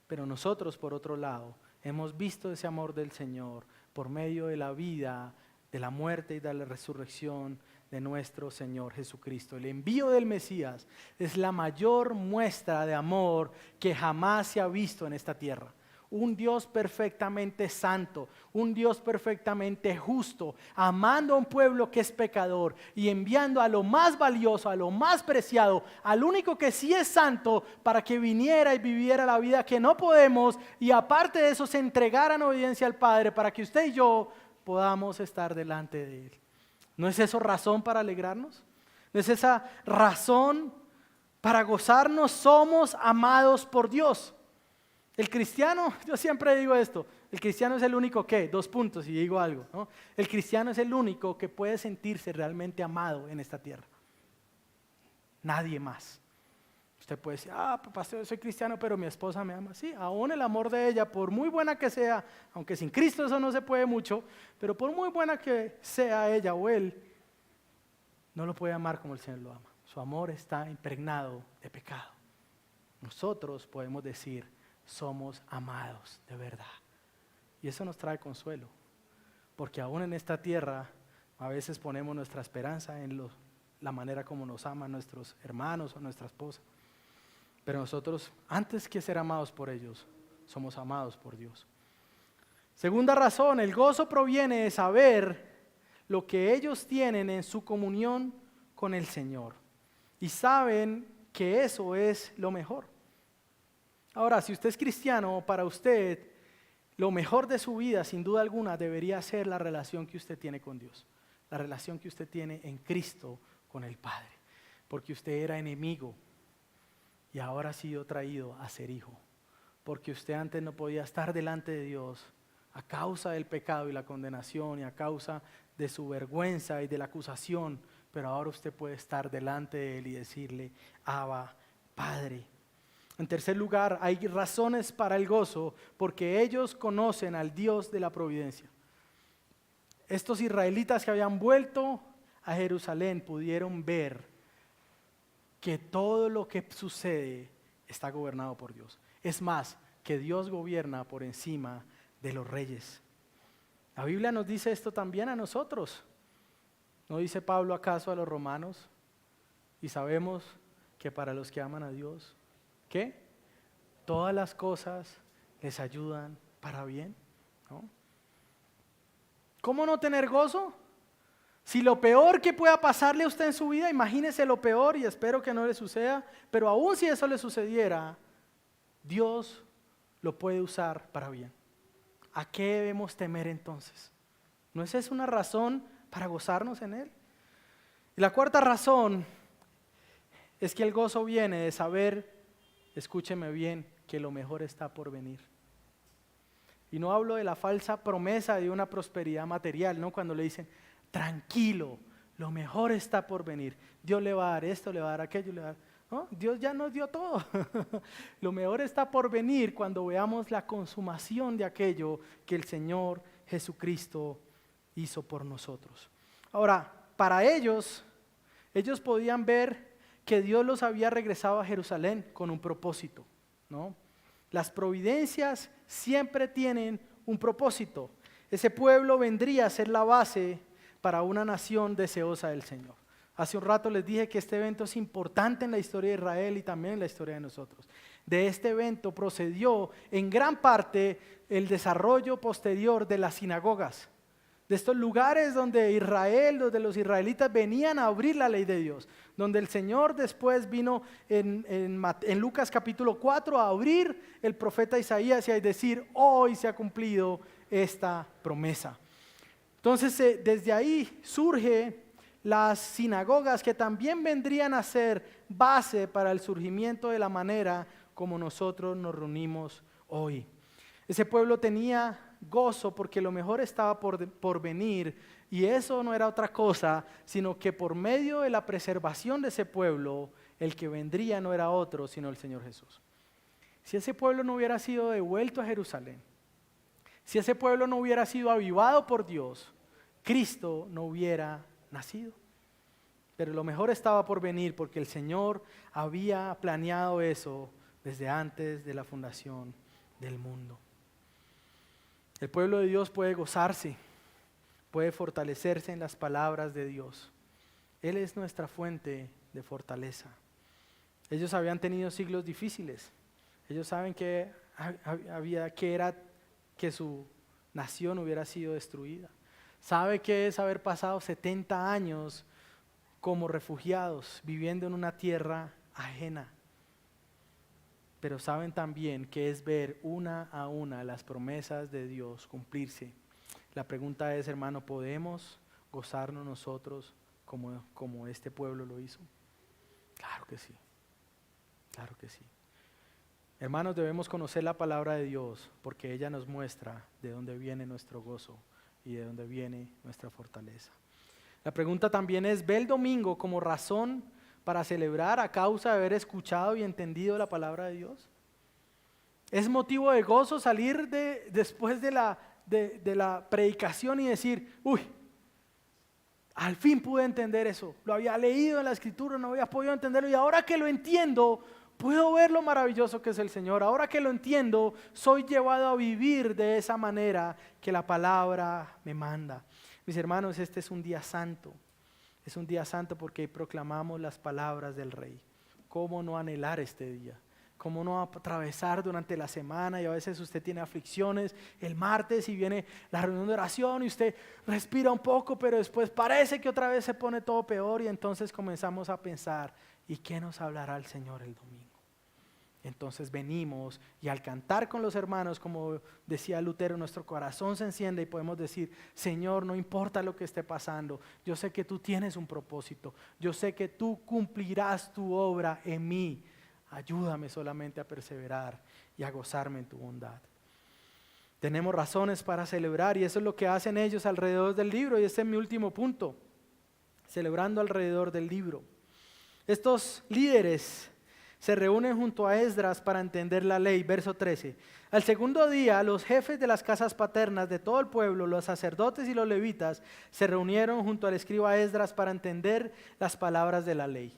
Speaker 1: Pero nosotros, por otro lado, hemos visto ese amor del Señor por medio de la vida, de la muerte y de la resurrección de nuestro Señor Jesucristo. El envío del Mesías es la mayor muestra de amor que jamás se ha visto en esta tierra. Un Dios perfectamente santo, un Dios perfectamente justo, amando a un pueblo que es pecador y enviando a lo más valioso, a lo más preciado, al único que sí es santo, para que viniera y viviera la vida que no podemos, y aparte de eso se entregara en obediencia al Padre para que usted y yo podamos estar delante de Él. ¿No es eso razón para alegrarnos? ¿No es esa razón para gozarnos? Somos amados por Dios. El cristiano, yo siempre digo esto, el cristiano es el único que, 2 puntos y digo algo, ¿no? El cristiano es el único que puede sentirse realmente amado en esta tierra. Nadie más. Usted puede decir, pastor, yo soy cristiano, pero mi esposa me ama. Sí, aún el amor de ella, por muy buena que sea, aunque sin Cristo eso no se puede mucho, pero por muy buena que sea ella o él, no lo puede amar como el Señor lo ama. Su amor está impregnado de pecado. Nosotros podemos decir, somos amados de verdad. Y eso nos trae consuelo, porque aún en esta tierra a veces ponemos nuestra esperanza en la manera como nos aman nuestros hermanos o nuestra esposa. Pero nosotros, antes que ser amados por ellos, somos amados por Dios. Segunda razón, el gozo proviene de saber lo que ellos tienen en su comunión con el Señor. Y saben que eso es lo mejor. Ahora, si usted es cristiano, para usted lo mejor de su vida, sin duda alguna, debería ser la relación que usted tiene con Dios. La relación que usted tiene en Cristo con el Padre. Porque usted era enemigo y ahora ha sido traído a ser hijo. Porque usted antes no podía estar delante de Dios a causa del pecado y la condenación y a causa de su vergüenza y de la acusación. Pero ahora usted puede estar delante de Él y decirle, Abba, Padre. En tercer lugar, hay razones para el gozo porque ellos conocen al Dios de la providencia. Estos israelitas que habían vuelto a Jerusalén pudieron ver que todo lo que sucede está gobernado por Dios. Es más, que Dios gobierna por encima de los reyes. La Biblia nos dice esto también a nosotros. ¿No dice Pablo acaso a los romanos? Y sabemos que para los que aman a Dios, ¿qué? Todas las cosas les ayudan para bien, ¿no? ¿Cómo no tener gozo? Si lo peor que pueda pasarle a usted en su vida, imagínese lo peor y espero que no le suceda, pero aún si eso le sucediera, Dios lo puede usar para bien. ¿A qué debemos temer entonces? ¿No es esa una razón para gozarnos en Él? Y la cuarta razón es que el gozo viene de saber, escúcheme bien, que lo mejor está por venir. Y no hablo de la falsa promesa de una prosperidad material, ¿no? Cuando le dicen, tranquilo, lo mejor está por venir. Dios le va a dar esto, le va a dar aquello, le va a dar... ¿No? Dios ya nos dio todo. Lo mejor está por venir cuando veamos la consumación de aquello que el Señor Jesucristo hizo por nosotros. Ahora, para ellos podían ver que Dios los había regresado a Jerusalén con un propósito, ¿no? Las providencias siempre tienen un propósito. Ese pueblo vendría a ser la base para una nación deseosa del Señor. Hace un rato les dije que este evento es importante en la historia de Israel y también en la historia de nosotros. De este evento procedió en gran parte el desarrollo posterior de las sinagogas, de estos lugares donde los israelitas venían a abrir la ley de Dios, donde el Señor después vino en Lucas capítulo 4 a abrir el profeta Isaías y a decir, hoy se ha cumplido esta promesa. Entonces desde ahí surge las sinagogas que también vendrían a ser base para el surgimiento de la manera como nosotros nos reunimos hoy. Ese pueblo tenía gozo porque lo mejor estaba por venir, y eso no era otra cosa sino que por medio de la preservación de ese pueblo el que vendría no era otro sino el Señor Jesús. Si ese pueblo no hubiera sido devuelto a Jerusalén, si ese pueblo no hubiera sido avivado por Dios, Cristo no hubiera nacido. Pero lo mejor estaba por venir porque el Señor había planeado eso desde antes de la fundación del mundo. El pueblo de Dios puede gozarse, puede fortalecerse en las palabras de Dios. Él es nuestra fuente de fortaleza. Ellos habían tenido siglos difíciles. Ellos saben que era que su nación hubiera sido destruida. Sabe que es haber pasado 70 años como refugiados, viviendo en una tierra ajena. Pero saben también que es ver una a una las promesas de Dios cumplirse. La pregunta es, hermano, ¿podemos gozarnos nosotros como este pueblo lo hizo? Claro que sí, claro que sí. Hermanos, debemos conocer la palabra de Dios porque ella nos muestra de dónde viene nuestro gozo y de dónde viene nuestra fortaleza. La pregunta también es, ¿ve el domingo como razón para celebrar a causa de haber escuchado y entendido la palabra de Dios? ¿Es motivo de gozo salir después de la predicación y decir, uy, al fin pude entender eso, lo había leído en la escritura, no había podido entenderlo y ahora que lo entiendo, puedo ver lo maravilloso que es el Señor, ahora que lo entiendo, soy llevado a vivir de esa manera que la palabra me manda? Mis hermanos, este es un día santo. Es un día santo porque proclamamos las palabras del Rey. ¿Cómo no anhelar este día? ¿Cómo no atravesar durante la semana? Y a veces usted tiene aflicciones el martes y viene la reunión de oración y usted respira un poco, pero después parece que otra vez se pone todo peor y entonces comenzamos a pensar, ¿y qué nos hablará el Señor el domingo? Entonces venimos y al cantar con los hermanos, como decía Lutero, nuestro corazón se enciende y podemos decir, Señor, no importa lo que esté pasando, yo sé que tú tienes un propósito, yo sé que tú cumplirás tu obra en mí, ayúdame solamente a perseverar y a gozarme en tu bondad. Tenemos razones para celebrar y eso es lo que hacen ellos alrededor del libro, y este es mi último punto, celebrando alrededor del libro. Estos líderes se reúnen junto a Esdras para entender la ley, verso 13. Al segundo día, los jefes de las casas paternas de todo el pueblo, los sacerdotes y los levitas, se reunieron junto al escriba Esdras para entender las palabras de la ley.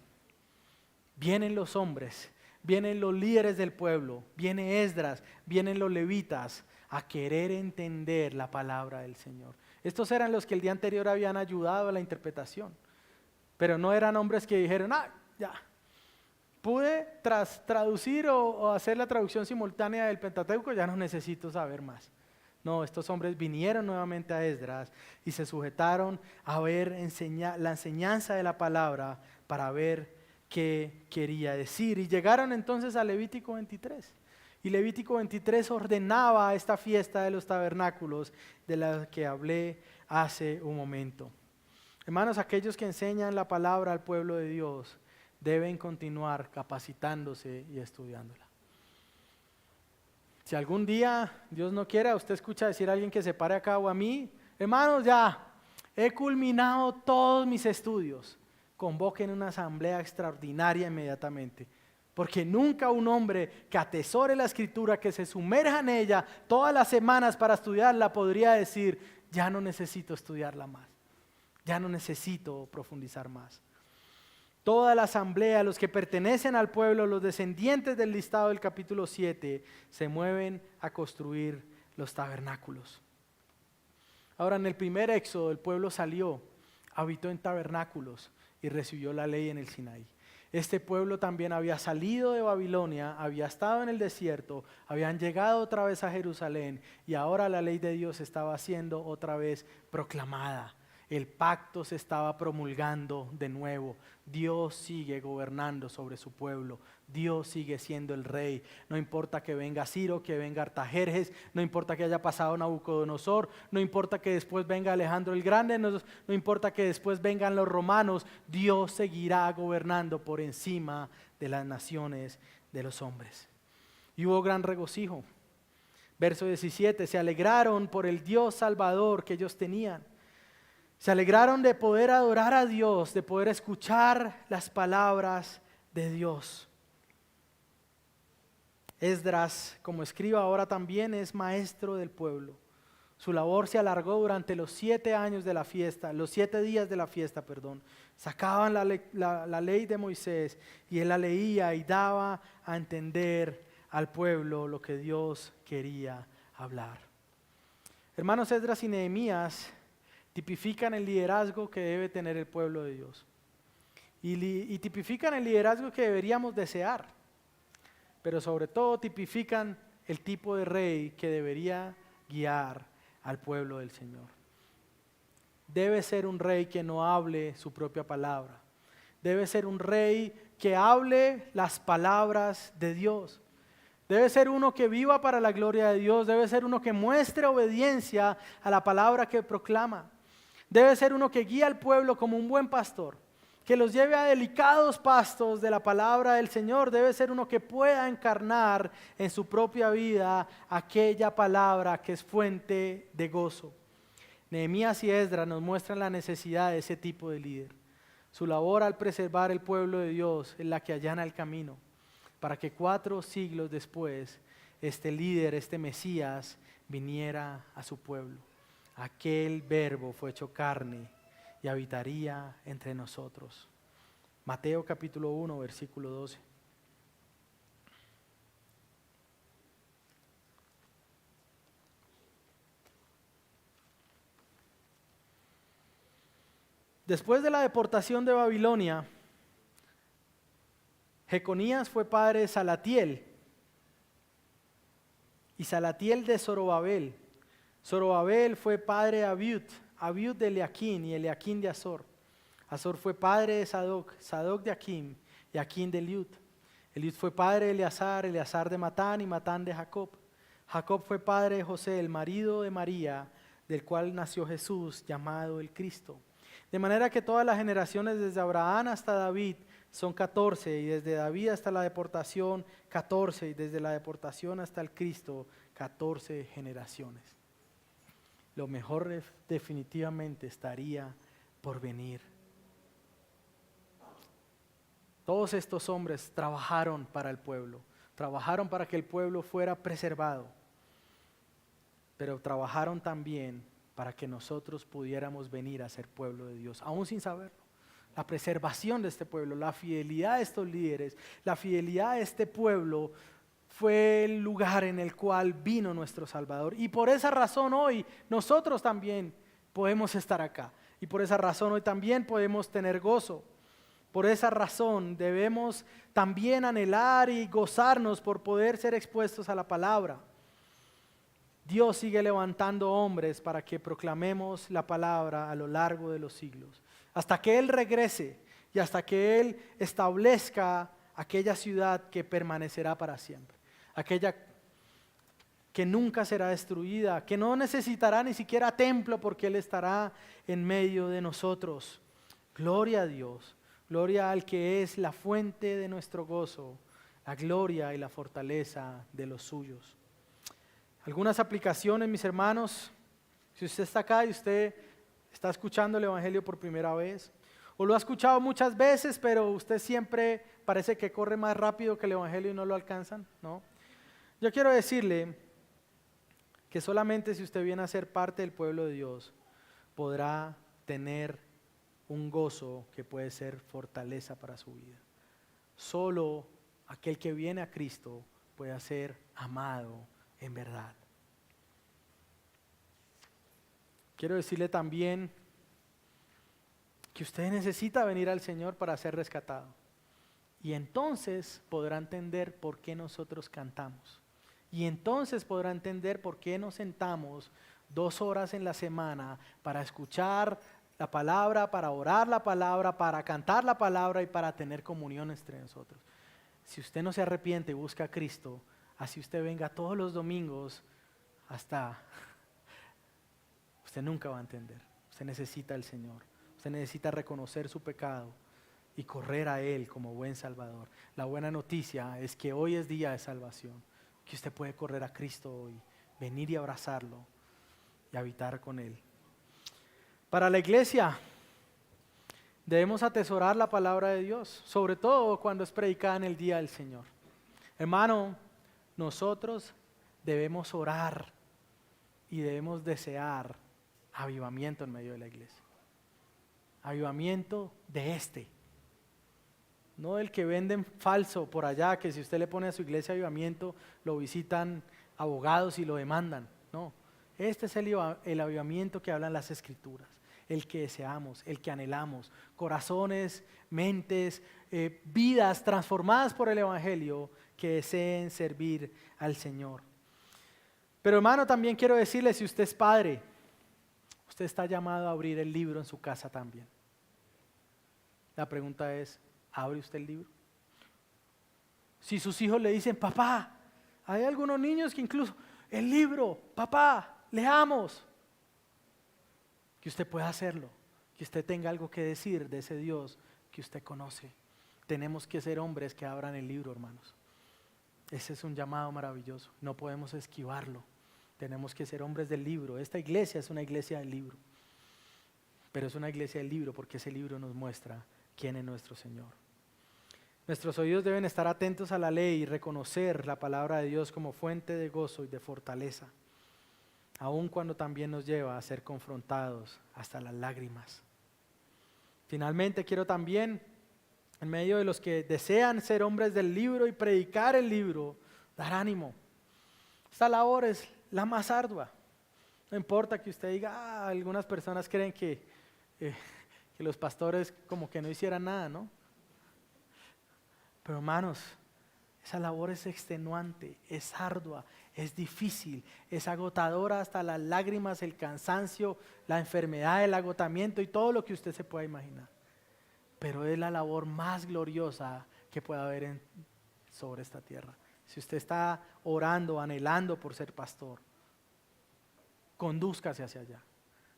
Speaker 1: Vienen los hombres, vienen los líderes del pueblo, viene Esdras, vienen los levitas a querer entender la palabra del Señor. Estos eran los que el día anterior habían ayudado a la interpretación, pero no eran hombres que dijeron, ya. Pude traducir o hacer la traducción simultánea del Pentateuco, ya no necesito saber más. No, estos hombres vinieron nuevamente a Esdras y se sujetaron a ver la enseñanza de la palabra para ver qué quería decir. Y llegaron entonces a Levítico 23. Y Levítico 23 ordenaba esta fiesta de los tabernáculos de la que hablé hace un momento. Hermanos, aquellos que enseñan la palabra al pueblo de Dios deben continuar capacitándose y estudiándola. Si algún día, Dios no quiera, usted escucha decir a alguien que se pare acá o a mí, hermanos, ya he culminado todos mis estudios, convoquen una asamblea extraordinaria inmediatamente. Porque nunca un hombre que atesore la escritura, que se sumerja en ella todas las semanas para estudiarla, podría decir, ya no necesito estudiarla más, ya no necesito profundizar más. Toda la asamblea, los que pertenecen al pueblo, los descendientes del listado del capítulo 7, se mueven a construir los tabernáculos. Ahora, en el primer éxodo, el pueblo salió, habitó en tabernáculos y recibió la ley en el Sinaí. Este pueblo también había salido de Babilonia, había estado en el desierto, habían llegado otra vez a Jerusalén y ahora la ley de Dios estaba siendo otra vez proclamada. El pacto se estaba promulgando de nuevo. Dios sigue gobernando sobre su pueblo. Dios sigue siendo el rey. No importa que venga Ciro, que venga Artajerjes, no importa que haya pasado Nabucodonosor, no importa que después venga Alejandro el Grande, no importa que después vengan los romanos, Dios seguirá gobernando por encima de las naciones de los hombres. Y hubo gran regocijo. Verso 17, se alegraron por el Dios Salvador que ellos tenían. Se alegraron de poder adorar a Dios, de poder escuchar las palabras de Dios. Esdras, como escriba ahora también, es maestro del pueblo. Su labor se alargó durante los 7 años de la fiesta, los 7 días de la fiesta, Sacaban la ley de Moisés y él la leía y daba a entender al pueblo lo que Dios quería hablar. Hermanos, Esdras y Nehemías tipifican el liderazgo que debe tener el pueblo de Dios. Y tipifican el liderazgo que deberíamos desear. Pero sobre todo tipifican el tipo de rey que debería guiar al pueblo del Señor. Debe ser un rey que no hable su propia palabra. Debe ser un rey que hable las palabras de Dios. Debe ser uno que viva para la gloria de Dios. Debe ser uno que muestre obediencia a la palabra que proclama. Debe ser uno que guía al pueblo como un buen pastor, que los lleve a delicados pastos de la palabra del Señor. Debe ser uno que pueda encarnar en su propia vida aquella palabra que es fuente de gozo. Nehemías y Esdras nos muestran la necesidad de ese tipo de líder. Su labor al preservar el pueblo de Dios es la que allana el camino, para que 4 siglos después este líder, este Mesías, viniera a su pueblo. Aquel verbo fue hecho carne y habitaría entre nosotros. Mateo capítulo 1, versículo 12. Después de la deportación de Babilonia, Jeconías fue padre de Salatiel y Salatiel de Zorobabel. Zorobabel fue padre de Abiud, Abiud de Eliaquín y Eliaquín de Azor. Azor fue padre de Sadoc, Sadoc de Aquim y Aquim de Eliud. Eliud fue padre de Eleazar, Eleazar de Matán y Matán de Jacob. Jacob fue padre de José, el marido de María, del cual nació Jesús, llamado el Cristo. De manera que todas las generaciones desde Abraham hasta David son 14, y desde David hasta la deportación 14, y desde la deportación hasta el Cristo 14 generaciones. Lo mejor definitivamente estaría por venir. Todos estos hombres trabajaron para el pueblo, trabajaron para que el pueblo fuera preservado, pero trabajaron también para que nosotros pudiéramos venir a ser pueblo de Dios, aún sin saberlo. La preservación de este pueblo, la fidelidad de estos líderes, la fidelidad de este pueblo fue el lugar en el cual vino nuestro Salvador. Y por esa razón hoy nosotros también podemos estar acá. Y por esa razón hoy también podemos tener gozo. Por esa razón debemos también anhelar y gozarnos por poder ser expuestos a la palabra. Dios sigue levantando hombres para que proclamemos la palabra a lo largo de los siglos, hasta que Él regrese y hasta que Él establezca aquella ciudad que permanecerá para siempre, aquella que nunca será destruida, que no necesitará ni siquiera templo porque Él estará en medio de nosotros. Gloria a Dios, gloria al que es la fuente de nuestro gozo, la gloria y la fortaleza de los suyos. Algunas aplicaciones, mis hermanos, si usted está acá y usted está escuchando el Evangelio por primera vez, o lo ha escuchado muchas veces, pero usted siempre parece que corre más rápido que el Evangelio y no lo alcanzan, ¿no? Yo quiero decirle que solamente si usted viene a ser parte del pueblo de Dios, podrá tener un gozo que puede ser fortaleza para su vida. Solo aquel que viene a Cristo puede ser amado en verdad. Quiero decirle también que usted necesita venir al Señor para ser rescatado. Y entonces podrá entender por qué nosotros cantamos. Y entonces podrá entender por qué nos sentamos 2 horas en la semana para escuchar la palabra, para orar la palabra, para cantar la palabra y para tener comunión entre nosotros. Si usted no se arrepiente y busca a Cristo, así usted venga todos los domingos, usted nunca va a entender. Usted necesita al Señor. Usted necesita reconocer su pecado y correr a Él como buen Salvador. La buena noticia es que hoy es día de salvación, que usted puede correr a Cristo hoy, venir y abrazarlo y habitar con Él. Para la iglesia debemos atesorar la palabra de Dios, sobre todo cuando es predicada en el día del Señor. Hermano, nosotros debemos orar y debemos desear avivamiento en medio de la iglesia. Avivamiento no del que venden falso por allá, que si usted le pone a su iglesia avivamiento, lo visitan abogados y lo demandan. No, este es el avivamiento que hablan las Escrituras, el que deseamos, el que anhelamos, corazones, mentes, vidas transformadas por el Evangelio que deseen servir al Señor. Pero hermano, también quiero decirle, si usted es padre, usted está llamado a abrir el libro en su casa también. La pregunta es, ¿abre usted el libro? Si sus hijos le dicen, papá, hay algunos niños que incluso, el libro, papá, leamos. Que usted pueda hacerlo, que usted tenga algo que decir de ese Dios que usted conoce. Tenemos que ser hombres que abran el libro, hermanos. Ese es un llamado maravilloso, no podemos esquivarlo. Tenemos que ser hombres del libro. Esta iglesia es una iglesia del libro, pero es una iglesia del libro porque ese libro nos muestra quién es nuestro Señor. Nuestros oídos deben estar atentos a la ley y reconocer la palabra de Dios como fuente de gozo y de fortaleza, aun cuando también nos lleva a ser confrontados hasta las lágrimas. Finalmente quiero también, en medio de los que desean ser hombres del libro y predicar el libro, dar ánimo. Esta labor es la más ardua. No importa que usted diga, algunas personas creen que los pastores como que no hicieran nada, ¿no? Pero hermanos, esa labor es extenuante, es ardua, es difícil, es agotadora hasta las lágrimas, el cansancio, la enfermedad, el agotamiento y todo lo que usted se pueda imaginar. Pero es la labor más gloriosa que pueda haber sobre esta tierra. Si usted está orando, anhelando por ser pastor, condúzcase hacia allá.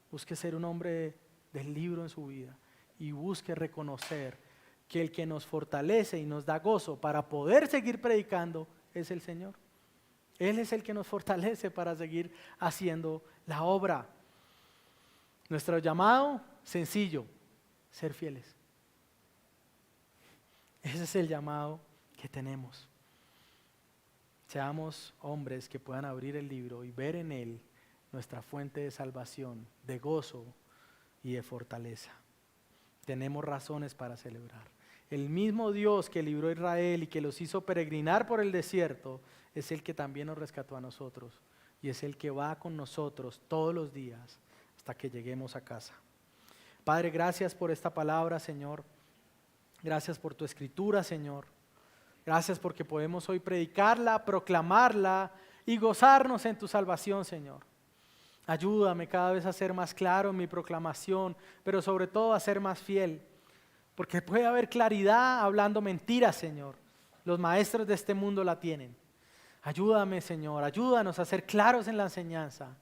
Speaker 1: Busque ser un hombre del libro en su vida y busque reconocer que el que nos fortalece y nos da gozo para poder seguir predicando es el Señor. Él es el que nos fortalece para seguir haciendo la obra. Nuestro llamado, sencillo, ser fieles. Ese es el llamado que tenemos. Seamos hombres que puedan abrir el libro y ver en él nuestra fuente de salvación, de gozo y de fortaleza. Tenemos razones para celebrar. El mismo Dios que libró a Israel y que los hizo peregrinar por el desierto es el que también nos rescató a nosotros y es el que va con nosotros todos los días hasta que lleguemos a casa. Padre, gracias por esta palabra, Señor. Gracias por tu escritura, Señor. Gracias porque podemos hoy predicarla, proclamarla y gozarnos en tu salvación, Señor. Ayúdame cada vez a ser más claro en mi proclamación, pero sobre todo a ser más fiel. Porque puede haber claridad hablando mentiras, Señor. Los maestros de este mundo la tienen. Ayúdame, Señor, ayúdanos a ser claros en la enseñanza,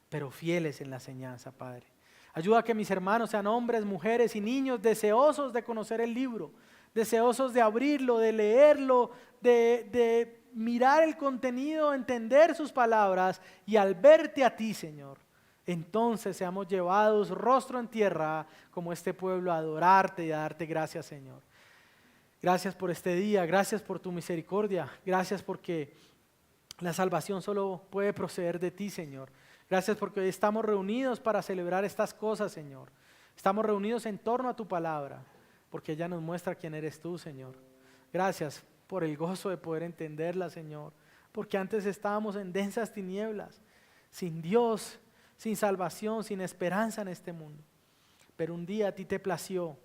Speaker 1: pero fieles en la enseñanza, Padre. Ayuda a que mis hermanos sean hombres, mujeres y niños deseosos de conocer el libro, deseosos de abrirlo, de leerlo, de mirar el contenido, entender sus palabras y al verte a ti, Señor, entonces seamos llevados rostro en tierra como este pueblo a adorarte y a darte gracias, Señor. Gracias por este día, gracias por tu misericordia, gracias porque la salvación solo puede proceder de ti, Señor. Gracias porque hoy estamos reunidos para celebrar estas cosas, Señor. Estamos reunidos en torno a tu palabra, porque ella nos muestra quién eres tú, Señor. Gracias por el gozo de poder entenderla, Señor, porque antes estábamos en densas tinieblas, sin Dios, sin salvación, sin esperanza en este mundo. Pero un día a ti te plació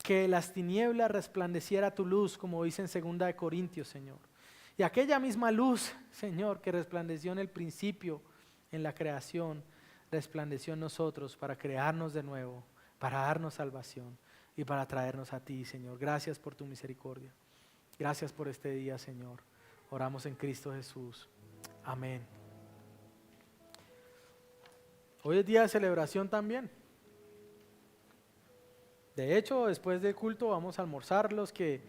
Speaker 1: que las tinieblas resplandeciera tu luz, como dice en 2 Corintios, Señor. Y aquella misma luz, Señor, que resplandeció en el principio, en la creación, resplandeció en nosotros para crearnos de nuevo, para darnos salvación y para traernos a ti, Señor. Gracias por tu misericordia. Gracias por este día, Señor. Oramos en Cristo Jesús. Amén. Hoy es día de celebración también. De hecho, después del culto vamos a almorzar. Los que